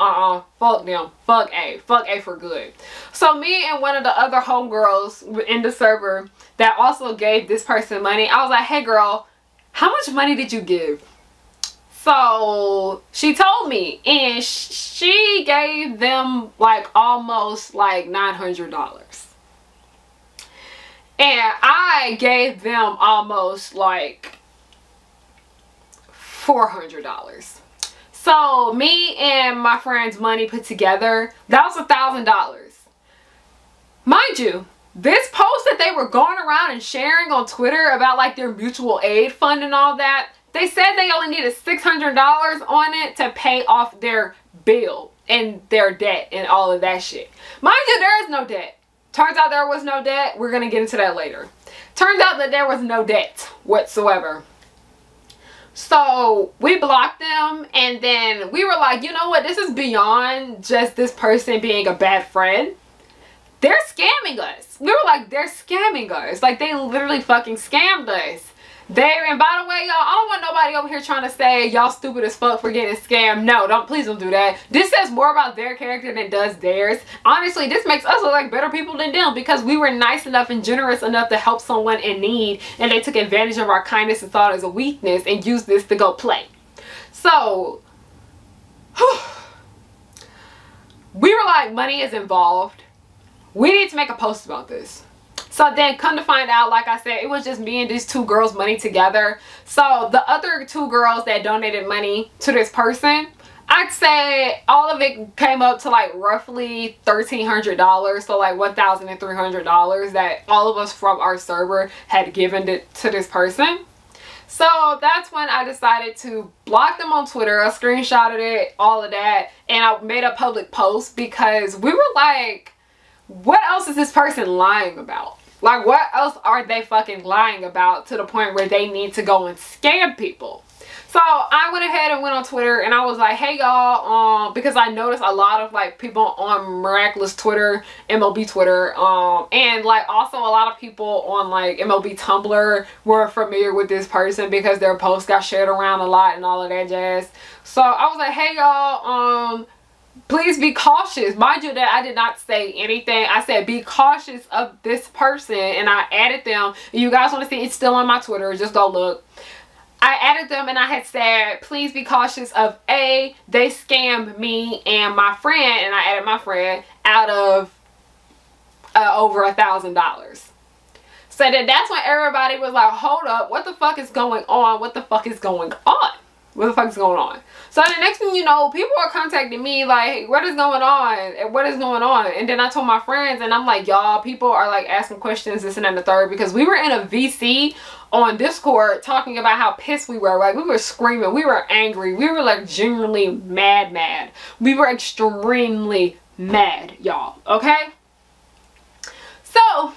fuck them. Fuck A for good. So me and one of the other homegirls in the server that also gave this person money, I was like, hey girl, how much money did you give? So she told me, and she gave them like almost like $900. And I gave them almost like $400. So me and my friend's money put together, that was $1,000. Mind you, this post that they were going around and sharing on Twitter about like their mutual aid fund and all that, they said they only needed $600 on it to pay off their bill and their debt and all of that shit. Mind you, there is no debt. Turns out there was no debt. We're going to get into that later. Turns out that there was no debt whatsoever. So we blocked them, and then we were like, you know what? This is beyond just this person being a bad friend. They're scamming us. We were like, they're scamming us. Like, they literally fucking scammed us. And by the way, y'all, I don't want nobody over here trying to say y'all stupid as fuck for getting scammed. No, please don't do that. This says more about their character than it does theirs. Honestly, this makes us look like better people than them because we were nice enough and generous enough to help someone in need, and they took advantage of our kindness and thought it as a weakness and used this to go play. So, we were like, money is involved. We need to make a post about this. So then come to find out, like I said, it was just me and these two girls' money together. So the other two girls that donated money to this person, I'd say all of it came up to like roughly $1,300. So like $1,300 that all of us from our server had given it to this person. So that's when I decided to block them on Twitter. I screenshotted it, all of that. And I made a public post because we were like, what else is this person lying about? Like, what else are they fucking lying about to the point where they need to go and scam people? So I went ahead and went on Twitter and I was like, hey y'all, because I noticed a lot of like people on Miraculous Twitter, MLB Twitter, and like also a lot of people on like MLB Tumblr were familiar with this person because their posts got shared around a lot and all of that jazz. So I was like, hey y'all, please be cautious. Mind you that I did not say anything. I said be cautious of this person, and I added them. You guys want to see, it's still on my Twitter, just go look. I added them and I had said, please be cautious of they scammed me and my friend, and I added my friend, out of over $1,000. So then that's when everybody was like, hold up, what the fuck is going on? What the fuck is going on? What the fuck is going on? So the next thing you know, people are contacting me like, hey, what is going on? And what is going on? And then I told my friends, and I'm like, y'all, people are like asking questions, this and that and the third, because we were in a VC on Discord talking about how pissed we were. Like, we were screaming, we were angry, we were like genuinely mad. We were extremely mad, y'all. Okay? So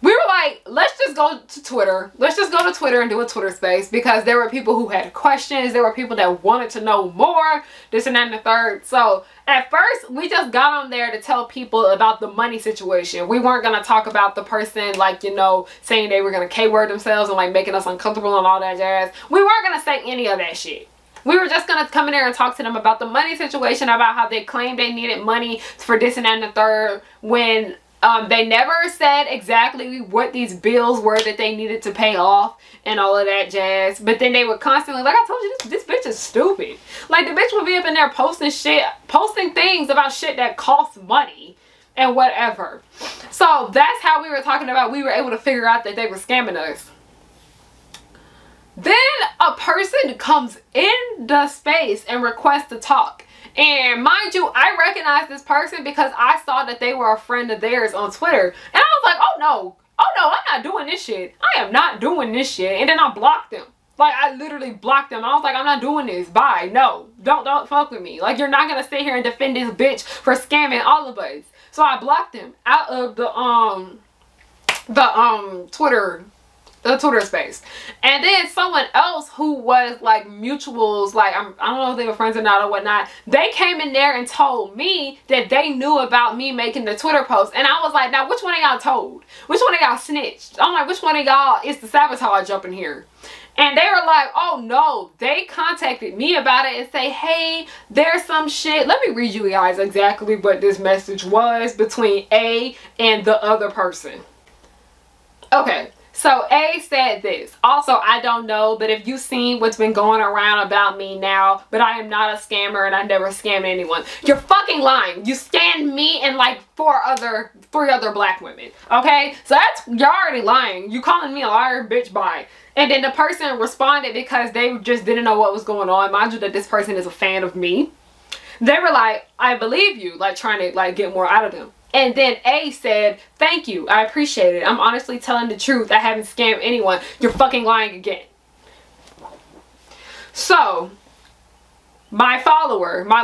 we were like, let's just go to Twitter. Let's just go to Twitter and do a Twitter space, because there were people who had questions. There were people that wanted to know more, this and that and the third. So at first, we just got on there to tell people about the money situation. We weren't going to talk about the person, like, you know, saying they were going to K-word themselves and like making us uncomfortable and all that jazz. We weren't going to say any of that shit. We were just going to come in there and talk to them about the money situation, about how they claimed they needed money for this and that and the third, when they never said exactly what these bills were that they needed to pay off and all of that jazz. But then they would constantly, like I told you, this bitch is stupid. Like, the bitch would be up in there posting shit, posting things about shit that costs money and whatever. So that's how we were talking about. We were able to figure out that they were scamming us. Then a person comes in the space and requests to talk. And mind you, I recognize this person because I saw that they were a friend of theirs on Twitter. And I was like, oh no, I'm not doing this shit. I am not doing this shit. And then I blocked them. Like, I literally blocked them. I was like, I'm not doing this. Bye. No, don't fuck with me. Like, you're not gonna sit here and defend this bitch for scamming all of us. So I blocked them out of the Twitter the Twitter space. And then someone else who was like mutuals, like I don't know if they were friends or not or whatnot, they came in there and told me that they knew about me making the Twitter post. And I was like, now which one of y'all told? Which one of y'all snitched? I'm like, which one of y'all is the sabotage up in here? And they were like, oh no, they contacted me about it and say, hey, there's some shit. Let me read you guys exactly what this message was between A and the other person. Okay. So A said this. Also, I don't know, but if you've seen what's been going around about me now, but I am not a scammer and I never scammed anyone. You're fucking lying. You scammed me and like three other black women. Okay? So you're already lying. You calling me a liar, bitch, bye. And then the person responded because they just didn't know what was going on. Mind you that this person is a fan of me. They were like, I believe you, like trying to like get more out of them. And then A said, thank you, I appreciate it. I'm honestly telling the truth. I haven't scammed anyone. You're fucking lying again. So, my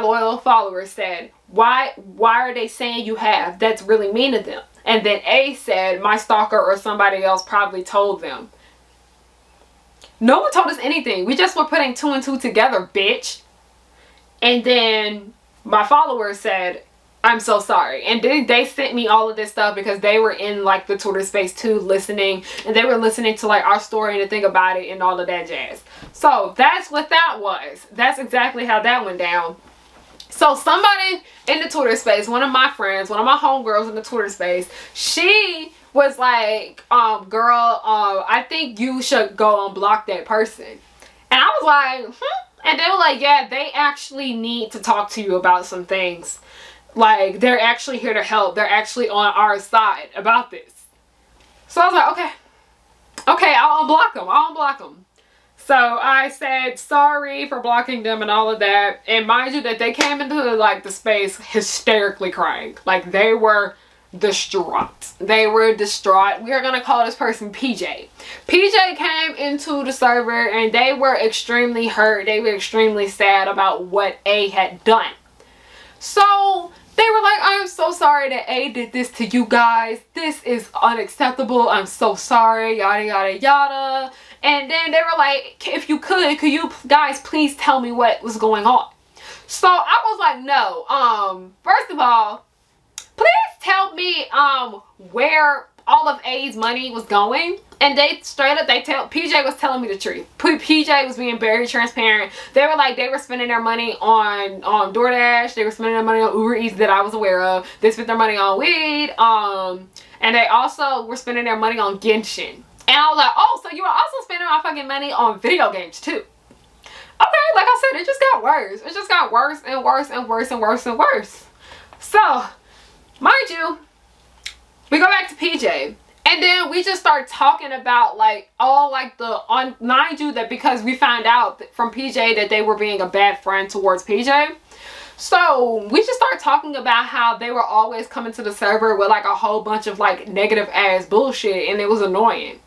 loyal follower said, why are they saying you have? That's really mean of them. And then A said, my stalker or somebody else probably told them. No one told us anything. We just were putting 2 and 2 together, bitch. And then my follower said, I'm so sorry. And they sent me all of this stuff because they were in like the Twitter space too, listening, and they were listening to like our story and to think about it and all of that jazz. So that's what that was. That's exactly how that went down. So somebody in the Twitter space, one of my friends, one of my homegirls in the Twitter space, she was like, girl, I think you should go unblock that person. And I was like, And they were like, yeah, they actually need to talk to you about some things. Like, they're actually here to help. They're actually on our side about this. So I was like, okay. Okay, I'll unblock them. I'll unblock them. So I said sorry for blocking them and all of that. And mind you that they came into like the space hysterically crying. Like, they were distraught. They were distraught. We are going to call this person PJ. PJ came into the server and they were extremely hurt. They were extremely sad about what A had done. So they were like, I'm so sorry that A did this to you guys. This is unacceptable. I'm so sorry. Yada, yada, yada. And then they were like, if you could you guys please tell me what was going on? So I was like, no. First of all, please tell me where all of A's money was going. And they straight up, PJ was telling me the truth. PJ was being very transparent. They were like, they were spending their money on DoorDash. They were spending their money on Uber Eats that I was aware of. They spent their money on weed. And they also were spending their money on Genshin. And I was like, oh, so you were also spending my fucking money on video games too. Okay, like I said, it just got worse. It just got worse and worse and worse and worse and worse. So, mind you, we go back to PJ. And then we just start talking about like all like mind you that because we found out from PJ that they were being a bad friend towards PJ. So we just start talking about how they were always coming to the server with like a whole bunch of like negative ass bullshit and it was annoying.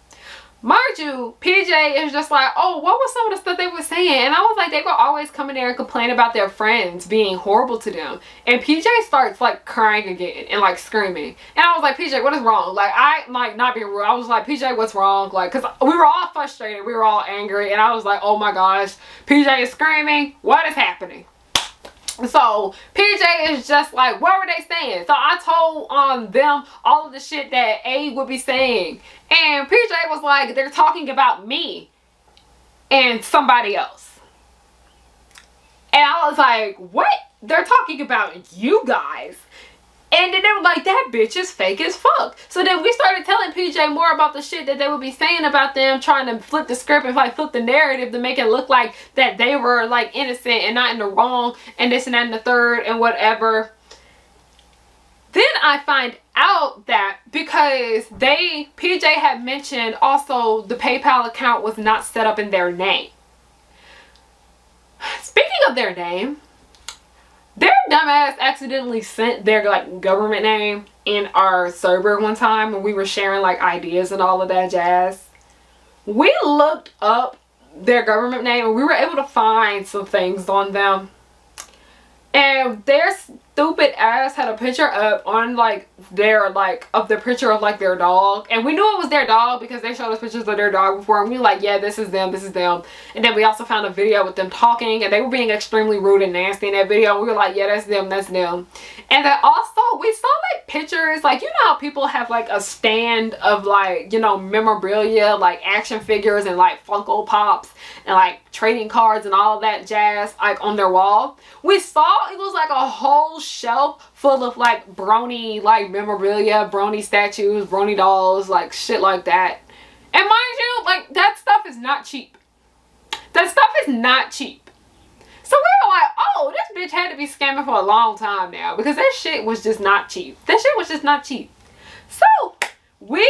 Mind you, PJ is just like, oh, what was some of the stuff they were saying? And I was like, they were always coming there and complaining about their friends being horrible to them. And PJ starts like crying again and like screaming. And I was like, PJ, what is wrong? Like, I like not being rude. I was like, PJ, what's wrong? Like, cause we were all frustrated. We were all angry. And I was like, oh my gosh, PJ is screaming. What is happening? So PJ is just like, what were they saying? So I told them all of the shit that A would be saying. And PJ was like, they're talking about me and somebody else. And I was like, what? They're talking about you guys. And then they were like, that bitch is fake as fuck. So then we started telling PJ more about the shit that they would be saying about them, trying to flip the script and like flip the narrative to make it look like that they were like innocent and not in the wrong and this and that and the third and whatever. Then I find out that because PJ had mentioned also the PayPal account was not set up in their name. Speaking of their name, their dumbass accidentally sent their like government name in our server one time when we were sharing like ideas and all of that jazz. We looked up their government name and we were able to find some things on them. And their stupid ass had a picture up on like their of the picture of like their dog, and we knew it was their dog because they showed us pictures of their dog before, and we were like, yeah, this is them, this is them. And then we also found a video with them talking, and they were being extremely rude and nasty in that video. We were like, yeah, that's them, that's them. And then also we saw like pictures, like, you know how people have like a stand of like, you know, memorabilia, like action figures and like Funko Pops and like trading cards and all of that jazz like on their wall. We saw it was like a whole shelf full of like brony like memorabilia, brony statues, brony dolls, like shit like that. And mind you, like that stuff is not cheap. That stuff is not cheap. So we were like, oh, this bitch had to be scamming for a long time now, because that shit was just not cheap. That shit was just not cheap. So we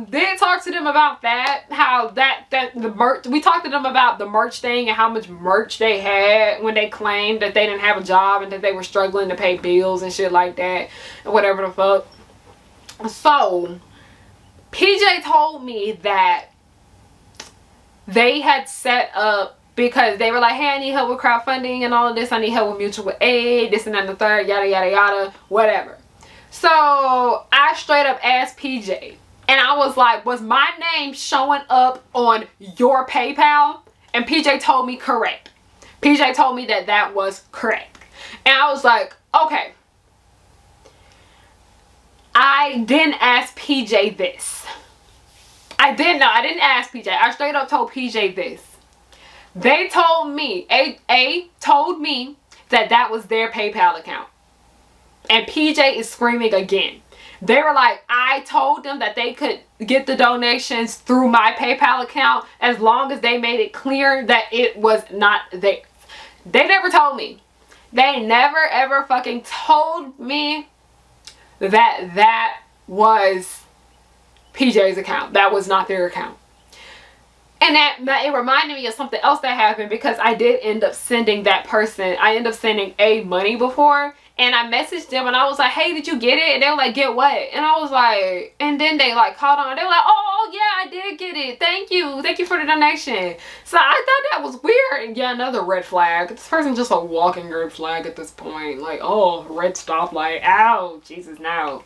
did talk to them about that, how the merch, we talked to them about the merch thing and how much merch they had when they claimed that they didn't have a job and that they were struggling to pay bills and shit like that and whatever the fuck. So PJ told me that they had set up, because they were like, hey, I need help with crowdfunding and all of this, I need help with mutual aid, this and that and the third, yada yada yada, whatever. So I straight up asked PJ, and I was like, was my name showing up on your PayPal? And PJ told me correct. PJ told me that that was correct. And I was like, okay. I didn't ask PJ this. I didn't ask PJ. I straight up told PJ this. They told me, A told me that that was their PayPal account. And PJ is screaming again. They were like, I told them that they could get the donations through my PayPal account as long as they made it clear that it was not theirs. They never told me. They never ever fucking told me that that was PJ's account. That was not their account. And that it reminded me of something else that happened, because I did end up sending that person, I ended up sending A money before, and I messaged them and I was like, hey, did you get it? And they were like, get what? And I was like, and then they like caught on. They were like, oh yeah, I did get it. Thank you for the donation. So I thought that was weird. And yeah, another red flag. This person's just a walking red flag at this point. Like, oh, red stoplight. Ow, Jesus, no.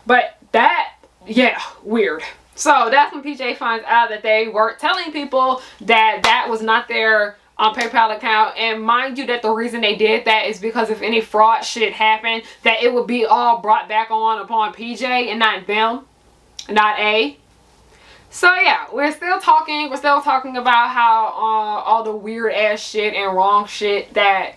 But that, yeah, weird. So that's when PJ finds out that they weren't telling people that that was not their PayPal account. And mind you that the reason they did that is because if any fraud shit happened, that it would be all brought back on upon PJ and not them, not A. So yeah, we're still talking about how all the weird ass shit and wrong shit that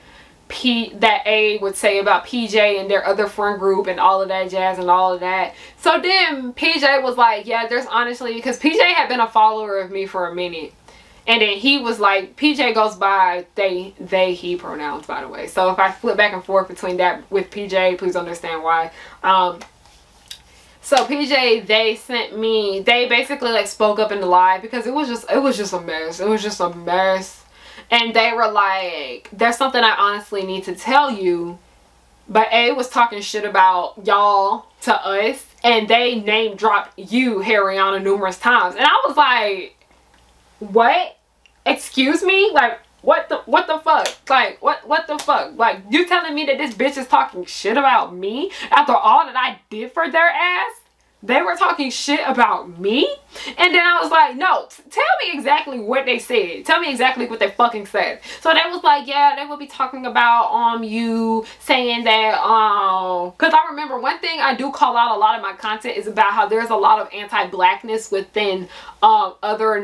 A would say about PJ and their other friend group and all of that jazz and all of that. So then PJ was like, yeah, there's honestly, because PJ had been a follower of me for a minute. And then he was like, PJ goes by they, he pronouns, by the way. So if I flip back and forth between that with PJ, please understand why. So PJ, they sent me, they basically like spoke up in the live, because it was just a mess. It was just a mess. And they were like, there's something I honestly need to tell you. But A was talking shit about y'all to us, and they name dropped you, Harriana, numerous times. And I was like, what? Excuse me? Like, what the fuck? Like, what the fuck? Like, you telling me that this bitch is talking shit about me after all that I did for their ass? They were talking shit about me? And then I was like, no, tell me exactly what they said. Tell me exactly what they fucking said. So they was like, yeah, they will be talking about you saying that, because I remember one thing I do call out a lot of my content is about how there's a lot of anti-blackness within other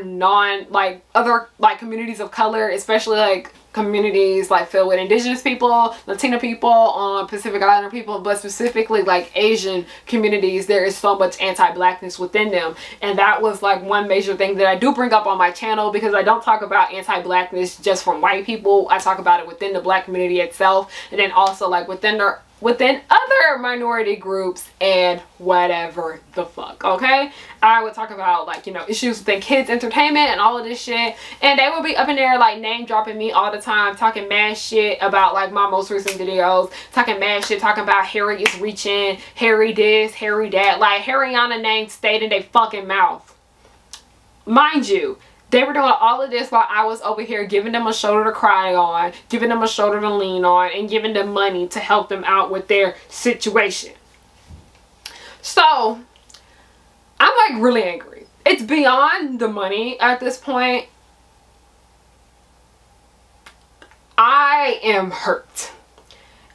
communities of color, especially like communities like filled with indigenous people, Latina people, Pacific Islander people, but specifically like Asian communities. There is so much anti-blackness within them, and that was like one major thing that I do bring up on my channel, because I don't talk about anti-blackness just from white people. I talk about it within the black community itself, and then also like within other minority groups and whatever the fuck, okay? I would talk about like, you know, issues within kids entertainment and all of this shit, and they would be up in there like name dropping me all the time, talking mad shit about like my most recent videos, talking mad shit, talking about Harry is reaching, Harry this, Harry that, like Harriana name stayed in their fucking mouth. Mind you, They were doing all of this while I was over here giving them a shoulder to cry on, giving them a shoulder to lean on, and giving them money to help them out with their situation. So, I'm like really angry. It's beyond the money at this point. I am hurt.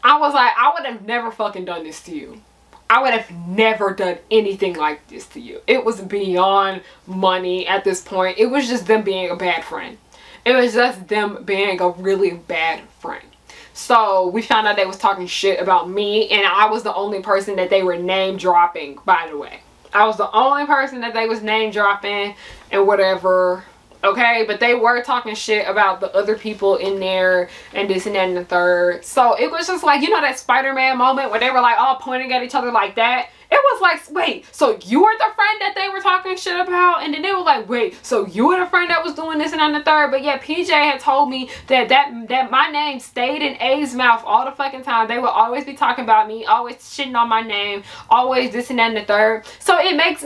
I was like, I would have never fucking done this to you. I would have never done anything like this to you. It was beyond money at this point. It was just them being a bad friend. It was just them being a really bad friend. So we found out they was talking shit about me, and I was the only person that they were name dropping, by the way. I was the only person that they was name dropping and whatever. Okay, but they were talking shit about the other people in there and this and that and the third. So it was just like, you know, that Spider-Man moment where they were like all pointing at each other like that. It was like, wait, so you were the friend that they were talking shit about? And then they were like, wait, so you were the friend that was doing this and that and the third? But yeah, PJ had told me that my name stayed in A's mouth all the fucking time. They would always be talking about me, always shitting on my name, always this and that and the third. So it makes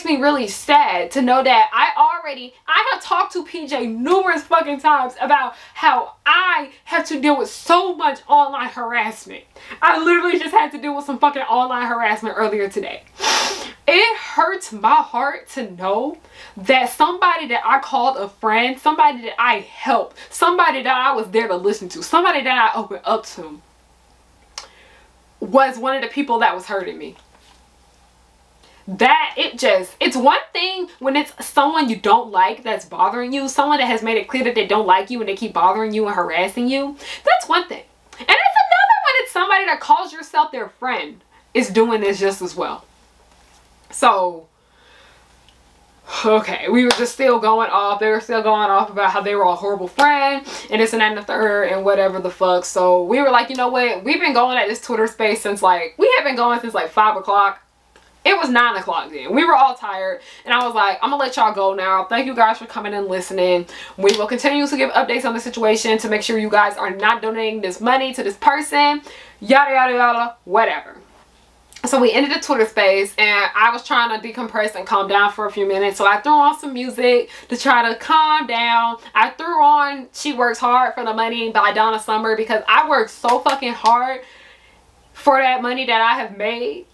me really sad to know that I have talked to PJ numerous fucking times about how I have to deal with so much online harassment. I literally just had to deal with some fucking online harassment earlier today. It hurts my heart to know that somebody that I called a friend, somebody that I helped, somebody that I was there to listen to, somebody that I opened up to, was one of the people that was hurting me. It's one thing when it's someone you don't like that's bothering you, someone that has made it clear that they don't like you and they keep bothering you and harassing you. That's one thing. And it's another when it's somebody that calls yourself their friend is doing this just as well. So, okay, we were just still going off. They were still going off about how they were a horrible friend and this and that and the third and whatever the fuck. So we were like, you know what? We've been going at this Twitter space since like, we have been going since like 5 o'clock. It was 9 o'clock then. We were all tired. And I was like, I'm going to let y'all go now. Thank you guys for coming and listening. We will continue to give updates on the situation to make sure you guys are not donating this money to this person. Yada, yada, yada, whatever. So we ended the Twitter space and I was trying to decompress and calm down for a few minutes. So I threw on some music to try to calm down. I threw on She Works Hard for the Money by Donna Summer because I worked so fucking hard for that money that I have made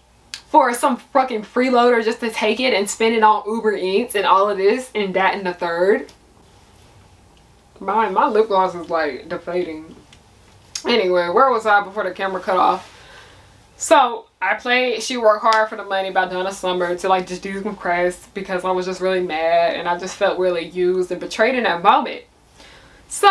for some fucking freeloader just to take it and spend it on Uber Eats and all of this and that and the third. My lip gloss is like deflating. Anyway, where was I before the camera cut off? So I played She Worked Hard for the Money by Donna Summer to like just decompress because I was just really mad and I just felt really used and betrayed in that moment. So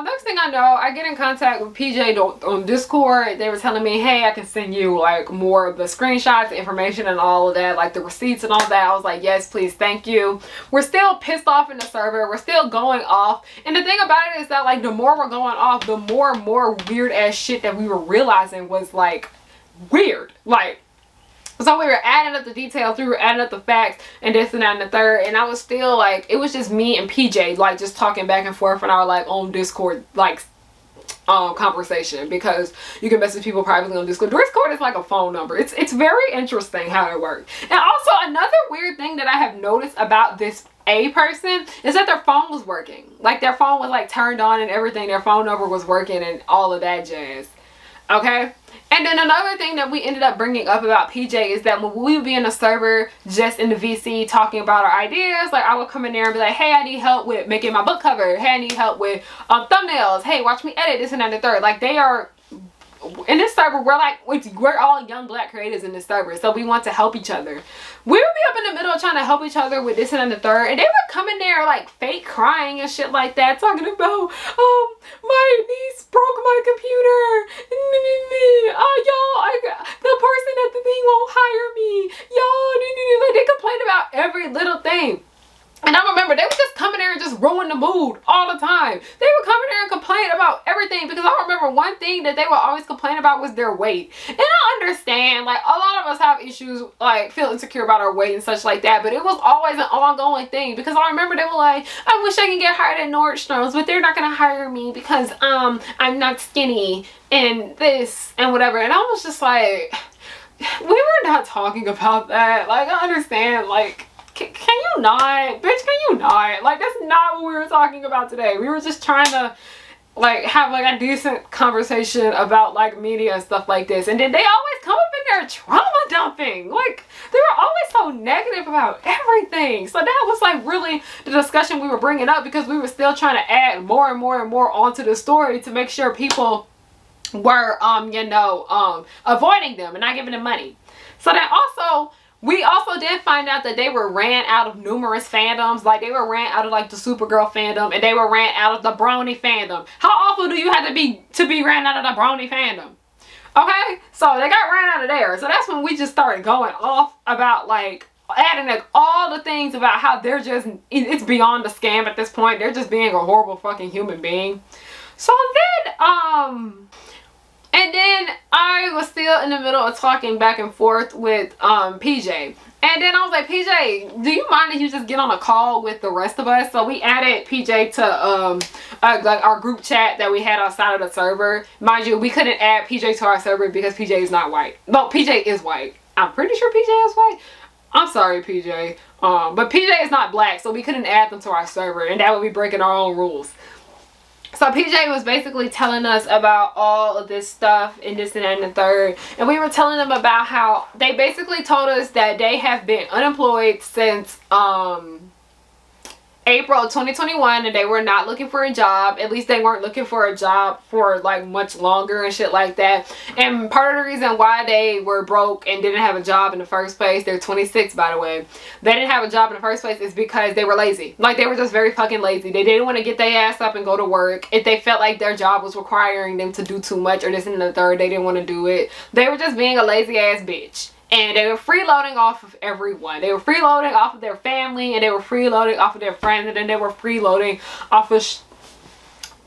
next thing I know, I get in contact with PJ on Discord. They were telling me, hey, I can send you like more of the screenshots, the information and all of that, like the receipts and all that. I was like, yes, please, thank you. We're still pissed off in the server. We're still going off. And the thing about it is that like the more we're going off, the more weird ass shit that we were realizing was like weird. Like, so we were adding up the details, we were adding up the facts and this and that and the third, and I was still like, it was just me and PJ like just talking back and forth on our like own Discord like conversation, because you can message people privately on Discord. Discord is like a phone number. It's very interesting how it works. And also another weird thing that I have noticed about this A person is that their phone was working. Like their phone was like turned on and everything. Their phone number was working and all of that jazz. Okay? And then another thing that we ended up bringing up about PJ is that when we would be in a server just in the VC talking about our ideas, like I would come in there and be like, hey, I need help with making my book cover. Hey, I need help with thumbnails. Hey, watch me edit this and that and the third. Like they are in this server, we're all young black creators in this server, so we want to help each other. We would be up in the middle trying to help each other with this and the third, and they would come in there like fake crying and shit like that, talking about my niece broke my computer, y'all, the person at the thing won't hire me, y'all, like they complain about every little thing. And I remember they would just come in there and just ruin the mood all the time. They would come in there and complain about everything, because I remember one thing that they would always complain about was their weight. And I understand, like a lot of us have issues, like feel insecure about our weight and such like that, but it was always an ongoing thing, because I remember they were like, I wish I could get hired at Nordstrom's, but they're not gonna hire me because I'm not skinny and this and whatever. And I was just like, we were not talking about that. Like I understand, like can you not? Bitch, can you not? Like, that's not what we were talking about today. We were just trying to, like, have, like, a decent conversation about, like, media and stuff like this. And then they always come up in there trauma dumping. Like, they were always so negative about everything. So that was, like, really the discussion we were bringing up, because we were still trying to add more and more and more onto the story to make sure people were, you know, avoiding them and not giving them money. So then also, we also did find out that they were ran out of numerous fandoms. Like, they were ran out of, like, the Supergirl fandom, and they were ran out of the Brony fandom. How awful do you have to be ran out of the Brony fandom? Okay? So, they got ran out of there. So, that's when we just started going off about, like, adding, like, all the things about how they're just, it's beyond the scam at this point. They're just being a horrible fucking human being. So, then, and then I was still in the middle of talking back and forth with PJ. And then I was like, PJ, do you mind if you just get on a call with the rest of us? So we added PJ to like our group chat that we had outside of the server. Mind you, we couldn't add PJ to our server because PJ is not white. Well, PJ is white. I'm pretty sure PJ is white. I'm sorry, PJ. But PJ is not black, so we couldn't add them to our server, and that would be breaking our own rules. So PJ was basically telling us about all of this stuff and this and that and the third. And we were telling them about how they basically told us that they have been unemployed since April 2021, and they were not looking for a job. At least they weren't looking for a job for like much longer and shit like that. And part of the reason why they were broke and didn't have a job in the first place, they're 26 by the way, they didn't have a job in the first place is because they were lazy. Like, they were just very fucking lazy. They didn't want to get their ass up and go to work. If they felt like their job was requiring them to do too much or this and the third, they didn't want to do it. They were just being a lazy ass bitch. And they were freeloading off of everyone. They were freeloading off of their family, and they were freeloading off of their friends, and then they were freeloading off of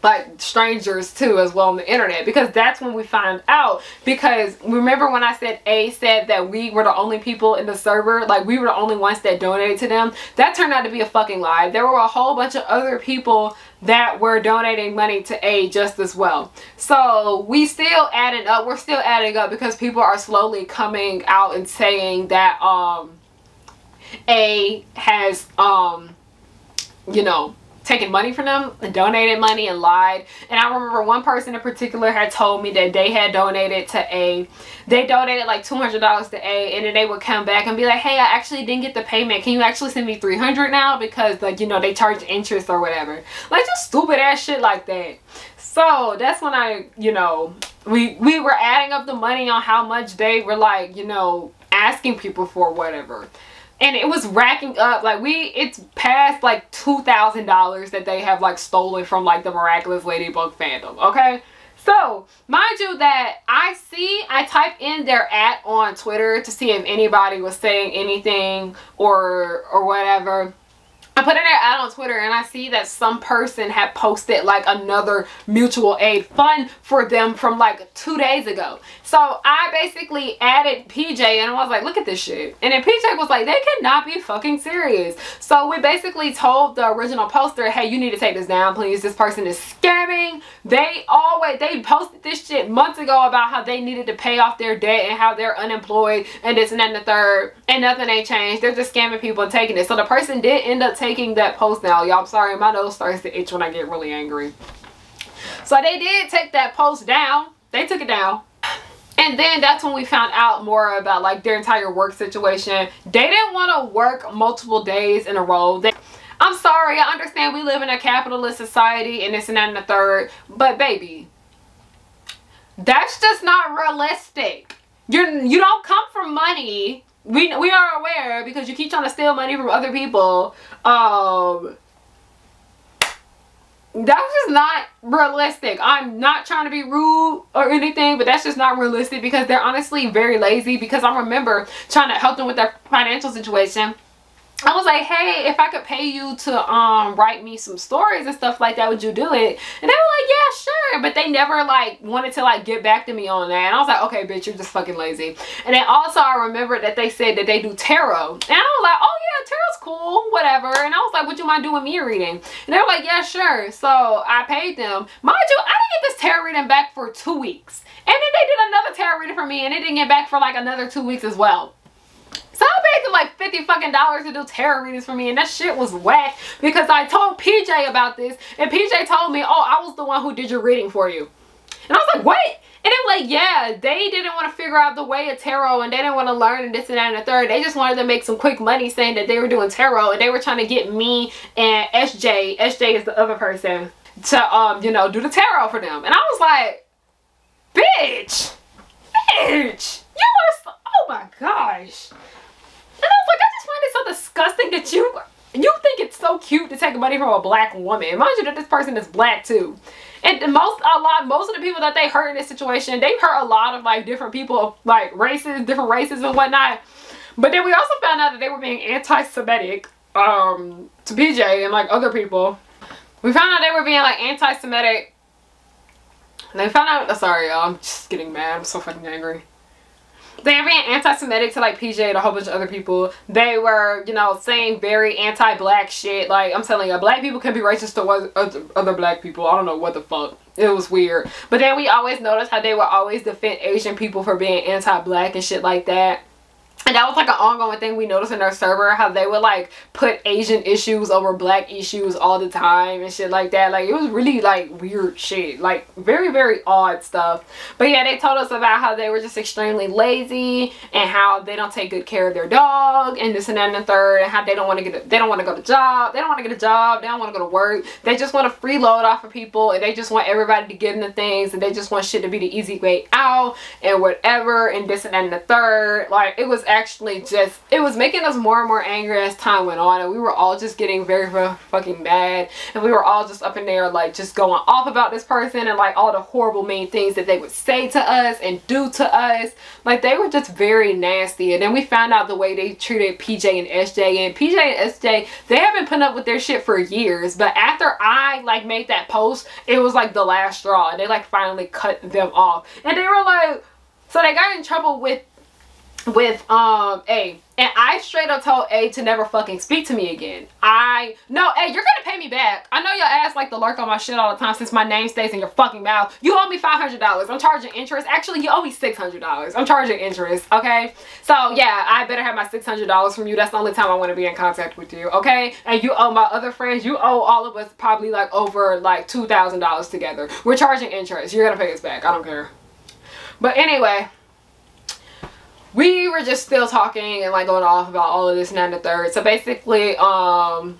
like strangers too as well on the internet, because that's when we found out. Because remember when I said A said that we were the only people in the server, like we were the only ones that donated to them? That turned out to be a fucking lie. There were a whole bunch of other people that were donating money to A just as well. So we still adding up. We're still adding up because people are slowly coming out and saying that A has you know, taken money from them and donated money and lied. And I remember one person in particular had told me that they had donated to A. They donated like $200 to A, and then they would come back and be like, hey, I actually didn't get the payment. Can you actually send me $300 now? Because, like, you know, they charge interest or whatever. Like, just stupid ass shit like that. So that's when I, you know, we were adding up the money on how much they were, like, you know, asking people for whatever. And it was racking up, like, it's past like $2,000 that they have like stolen from like the Miraculous Ladybug fandom, okay? So, mind you that I typed in their @ on Twitter to see if anybody was saying anything or whatever. I put in their @ on Twitter, and I see that some person had posted like another mutual aid fund for them from like 2 days ago. So I basically added PJ, and I was like, look at this shit. And then PJ was like, they cannot be fucking serious. So we basically told the original poster, hey, you need to take this down, please. This person is scamming. They posted this shit months ago about how they needed to pay off their debt and how they're unemployed and this and that and the third, and nothing ain't changed. They're just scamming people and taking it. So the person did end up taking that post now. Y'all, I'm sorry, my nose starts to itch when I get really angry. So they did take that post down. They took it down. And then that's when we found out more about like their entire work situation. They didn't want to work multiple days in a row. I'm sorry, I understand we live in a capitalist society and this and that and the third, but baby, that's just not realistic. You don't come from money. We are aware because you keep trying to steal money from other people. That's just not realistic. I'm not trying to be rude or anything, but that's just not realistic because they're honestly very lazy. Because I remember trying to help them with their financial situation. I was like, hey, if I could pay you to write me some stories and stuff like that, would you do it? And they were like, yeah, sure. But they never like wanted to like get back to me on that. And I was like, okay, bitch, you're just fucking lazy. And then also I remember that they said that they do tarot. And I was like, oh yeah, tarot's cool, whatever. And I was like, would you mind doing me a reading? And they were like, yeah, sure. So I paid them. Mind you, I didn't get this tarot reading back for 2 weeks. And then they did another tarot reading for me, and it didn't get back for like another 2 weeks as well. So I paid them like $50 fucking to do tarot readings for me, and that shit was whack because I told PJ about this, and PJ told me, oh, I was the one who did your reading for you. And I was like, what? And they were like, yeah, they didn't want to figure out the way of tarot, and they didn't want to learn and this and that and the third. They just wanted to make some quick money saying that they were doing tarot, and they were trying to get me and SJ is the other person, to you know, do the tarot for them. And I was like, bitch, you are so, oh my gosh. And I was like, I just find it so disgusting that you think it's so cute to take money from a black woman. Mind you that this person is black too. And most of the people that they hurt in this situation, they hurt a lot of like different people, like different races and whatnot. But then we also found out that they were being anti-Semitic to PJ and like other people. We found out they were being like anti-Semitic. They found out, sorry y'all, I'm just getting mad. I'm so fucking angry. They were being anti-Semitic to like PJ and a whole bunch of other people. They were, you know, saying very anti-black shit. Like, I'm telling you, black people can be racist to other black people. I don't know what the fuck. It was weird. But then we always noticed how they would always defend Asian people for being anti-black and shit like that. And that was like an ongoing thing we noticed in their server, how they would like put Asian issues over black issues all the time and shit like that. Like, it was really like weird shit, like very, very odd stuff. But yeah, they told us about how they were just extremely lazy and how they don't take good care of their dog and this and that and the third, and how they don't want to get they don't want to go to job, they don't want to get a job, they don't want to go to work, they just want to freeload off of people, and they just want everybody to give them the things, and they just want shit to be the easy way out and whatever and this and that and the third. Like, it was actually just, it was making us more and more angry as time went on, and we were all just getting very, very fucking mad, and we were all just up in there like just going off about this person and like all the horrible mean things that they would say to us and do to us. Like, they were just very nasty. And then we found out the way they treated PJ and SJ, and PJ and SJ, they have been putting up with their shit for years, but after I like made that post, it was like the last straw, and they like finally cut them off. And they were like, so they got in trouble with A, and I straight up told A to never fucking speak to me again. No, A, you're gonna pay me back. I know your ass like to lurk on my shit all the time since my name stays in your fucking mouth. You owe me $500. I'm charging interest. Actually, you owe me $600. I'm charging interest, okay? So yeah, I better have my $600 from you. That's the only time I want to be in contact with you, okay? And you owe my other friends, you owe all of us probably like over like $2,000 together. We're charging interest. You're gonna pay us back. I don't care. But anyway, we were just still talking and like going off about all of this and that and the third. So basically, none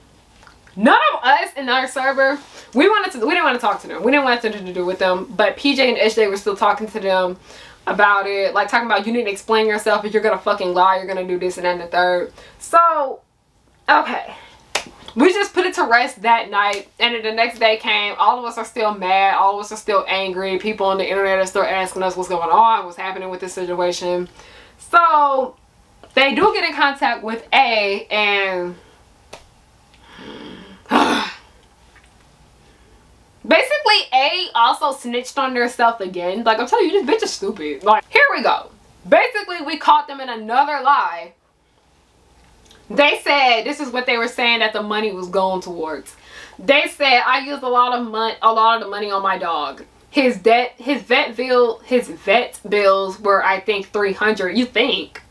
of us in our server, we didn't want to talk to them. We didn't want nothing to do with them. But PJ and SJ were still talking to them about it. Like, talking about, you need to explain yourself. If you're gonna fucking lie, you're gonna do this and that and the third. So, okay. We just put it to rest that night, and then the next day came. All of us are still mad. All of us are still angry. People on the internet are still asking us what's going on, what's happening with this situation. So they do get in contact with A, and basically A also snitched on herself again. Like, I'm telling you, this bitch is stupid. Like, here we go. Basically, we caught them in another lie. They said, this is what they were saying that the money was going towards. They said, I used a lot of the money on my dog. His vet bills were, I think, $300. You think?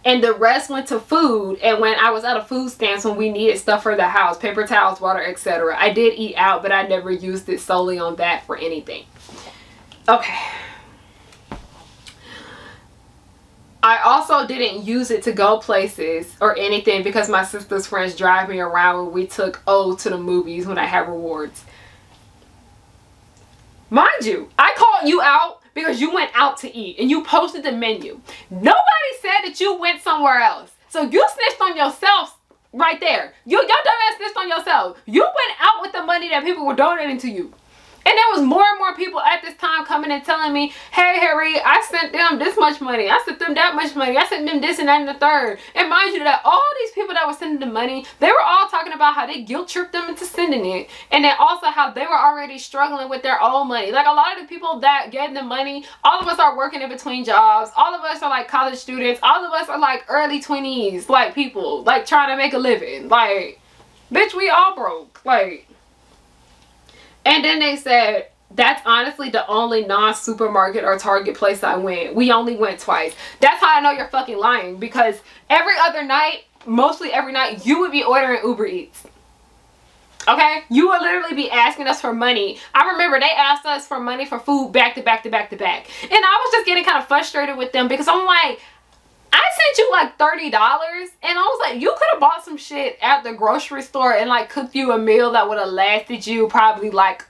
And the rest went to food. And when I was out of food stamps, when we needed stuff for the house, paper towels, water, etc., I did eat out, but I never used it solely on that for anything. Okay. I also didn't use it to go places or anything because my sister's friends drive me around when we took O to the movies when I had rewards. Mind you, I called you out because you went out to eat and you posted the menu. Nobody said that you went somewhere else. So you snitched on yourself right there. Your dumbass snitched on yourself. You went out with the money that people were donating to you. And there was more and more people at this time coming and telling me, hey Harry, I sent them this much money. I sent them that much money. I sent them this and that and the third. And mind you that all these people that were sending the money, they were all talking about how they guilt tripped them into sending it. And then also how they were already struggling with their own money. Like, a lot of the people that gave them money, all of us are working in between jobs. All of us are like college students. All of us are like early 20s, like people, like trying to make a living. Like, bitch, we all broke. Like, and then they said, That's honestly the only non-supermarket or Target place I went. We only went twice. That's how I know you're fucking lying, because every other night, mostly every night, you would be ordering Uber Eats. Okay? You would literally be asking us for money. I remember they asked us for money for food back to back to back to back. And I was just getting kind of frustrated with them, because I'm like, I sent you like $30, and I was like, you could have bought some shit at the grocery store and like cooked you a meal that would have lasted you probably like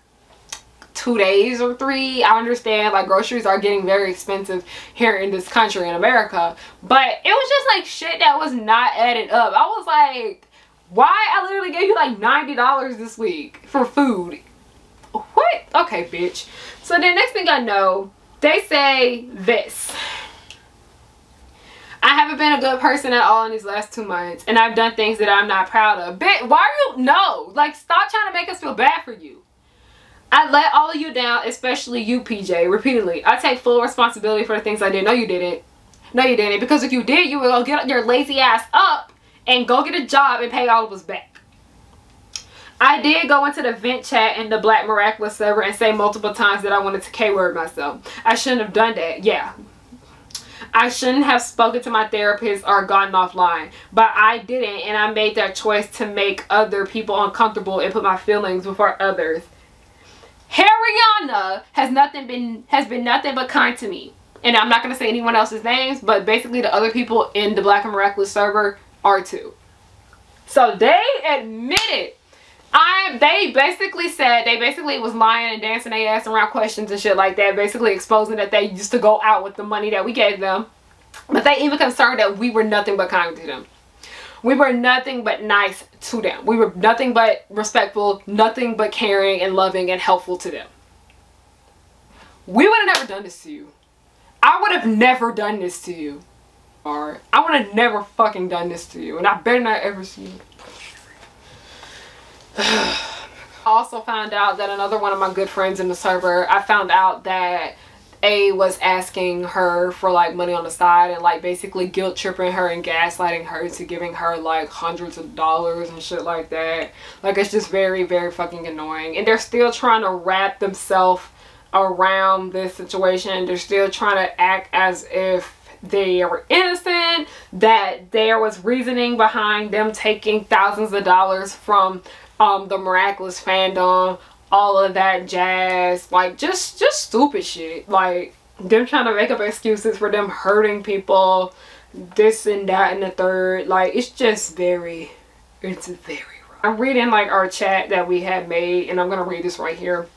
2 days or 3. I understand like groceries are getting very expensive here in this country in America, but it was just like shit that was not added up. I was like, why? I literally gave you like $90 this week for food. What? Okay, bitch. So then next thing I know, they say this: I haven't been a good person at all in these last 2 months, and I've done things that I'm not proud of. Bitch, why are you? No, like, stop trying to make us feel bad for you. I let all of you down, especially you, PJ, repeatedly. I take full responsibility for the things I did. No, you didn't. No, you didn't. Because if you did, you would go get your lazy ass up and go get a job and pay all of us back. I did go into the vent chat in the Black Miraculous server and say multiple times that I wanted to K-word myself. I shouldn't have done that. Yeah. I shouldn't have spoken to my therapist or gotten offline, but I didn't, and I made that choice to make other people uncomfortable and put my feelings before others. Harriana has been nothing but kind to me, and I'm not going to say anyone else's names, but basically the other people in the Black and Miraculous server are too. So they admitted. They basically was lying and dancing their ass around questions and shit like that, basically exposing that they used to go out with the money that we gave them. But they even concerned that we were nothing but kind to them. We were nothing but nice to them. We were nothing but respectful, nothing but caring and loving and helpful to them. We would have never done this to you. I would have never done this to you. Or I would have never fucking done this to you, and I better not ever see you. I also found out that another one of my good friends in the server, I found out that A was asking her for like money on the side and like basically guilt tripping her and gaslighting her into giving her like hundreds of dollars and shit like that. Like, it's just very, very fucking annoying. And they're still trying to wrap themselves around this situation. They're still trying to act as if they were innocent, that there was reasoning behind them taking thousands of dollars from the Miraculous fandom, all of that jazz. Like, just stupid shit. Like, them trying to make up excuses for them hurting people, this and that and the third. Like, it's just very wrong. I'm reading like our chat that we had made, and I'm gonna read this right here.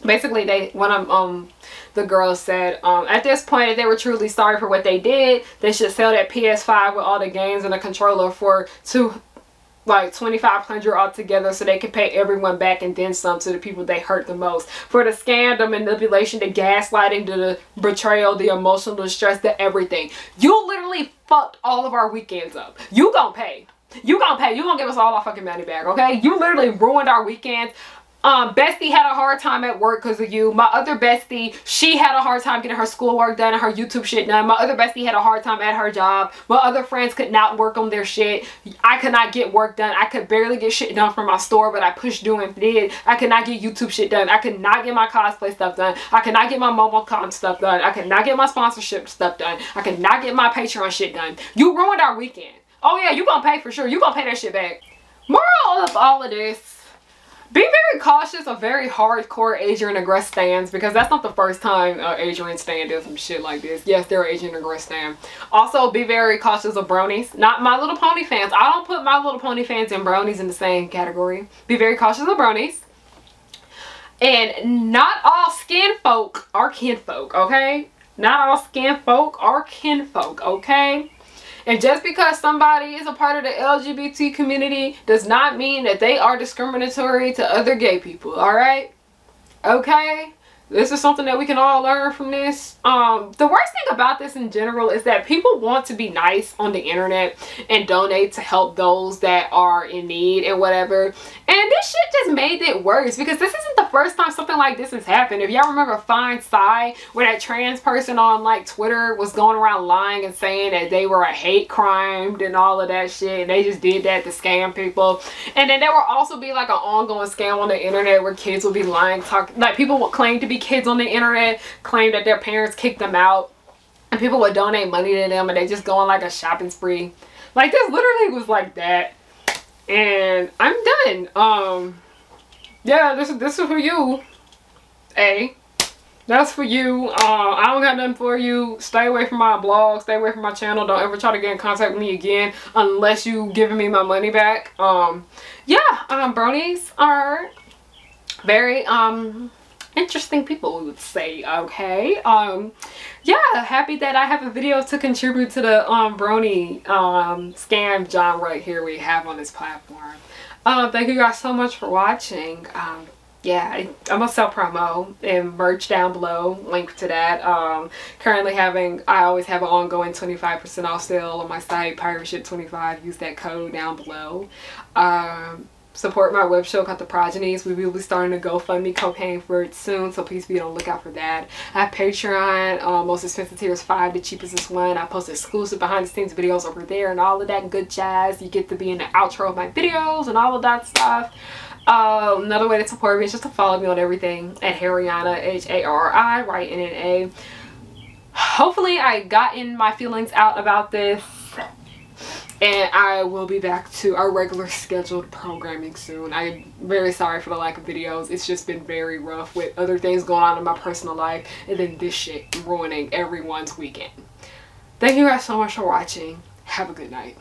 Basically, one of the girls said, at this point, if they were truly sorry for what they did, they should sell that PS5 with all the games and the controller for $2,500 altogether, so they can pay everyone back and then some to the people they hurt the most. For the scam, the manipulation, the gaslighting, the betrayal, the emotional distress, the everything. You literally fucked all of our weekends up. You gonna pay. You gonna pay. You gonna give us all our fucking money back, okay? You literally ruined our weekends. Bestie had a hard time at work because of you. My other bestie, she had a hard time getting her schoolwork done and her YouTube shit done. My other bestie had a hard time at her job. My other friends could not work on their shit. I could not get work done. I could barely get shit done for my store, but I pushed do and did. I could not get YouTube shit done. I could not get my cosplay stuff done. I could not get my MomoCon stuff done. I could not get my sponsorship stuff done. I could not get my Patreon shit done. You ruined our weekend. Oh yeah, you gonna pay for sure. You gonna pay that shit back. Moral of all of this: be very cautious of very hardcore Adrian Agrest stands, because that's not the first time Adrian Stan did some shit like this. Yes, they're Adrian Agrest stan. Also, be very cautious of bronies. Not My Little Pony fans. I don't put My Little Pony fans and bronies in the same category. Be very cautious of bronies. And not all skin folk are kinfolk, okay? Not all skin folk are kinfolk, okay? And just because somebody is a part of the LGBT community does not mean that they are discriminatory to other gay people, alright? Okay? this is something that we can all learn from this. The worst thing about this in general is that people want to be nice on the internet and donate to help those that are in need and whatever. And this shit just made it worse, because this isn't the first time something like this has happened. If y'all remember Fine Psy, where that trans person on like Twitter was going around lying and saying that they were a hate crime and all of that shit, and they just did that to scam people. And then there will also be like an ongoing scam on the internet where kids will be lying, like people will claim to be kids on the internet, claim that their parents kicked them out, and people would donate money to them, and they just go on like a shopping spree. Like, this literally was like that. And I'm done. Yeah, this is for you. That's for you. I don't got nothing for you. Stay away from my blog, stay away from my channel. Don't ever try to get in contact with me again unless you giving me my money back. Yeah, bronies are very interesting people, we would say. Okay. Yeah, happy that I have a video to contribute to the brony scam genre here we have on this platform. Thank you guys so much for watching. Yeah, I'm gonna sell promo and merch down below, link to that. Currently I always have an ongoing 25% off sale on my site, PirateShip25. Use that code down below. Support my web show called The Progenies. We will be starting a GoFundMe campaign for it soon, so please be on the lookout for that. I have Patreon. Most expensive tier is $5, the cheapest is $1. I post exclusive behind the scenes videos over there and all of that good jazz. You get to be in the outro of my videos and all of that stuff. Another way to support me is just to follow me on everything at Hariana, H-A-R-I, right, N-N-A. Hopefully I gotten my feelings out about this, and I will be back to our regular scheduled programming soon. I'm very sorry for the lack of videos. It's just been very rough with other things going on in my personal life, and then this shit ruining everyone's weekend. Thank you guys so much for watching. Have a good night.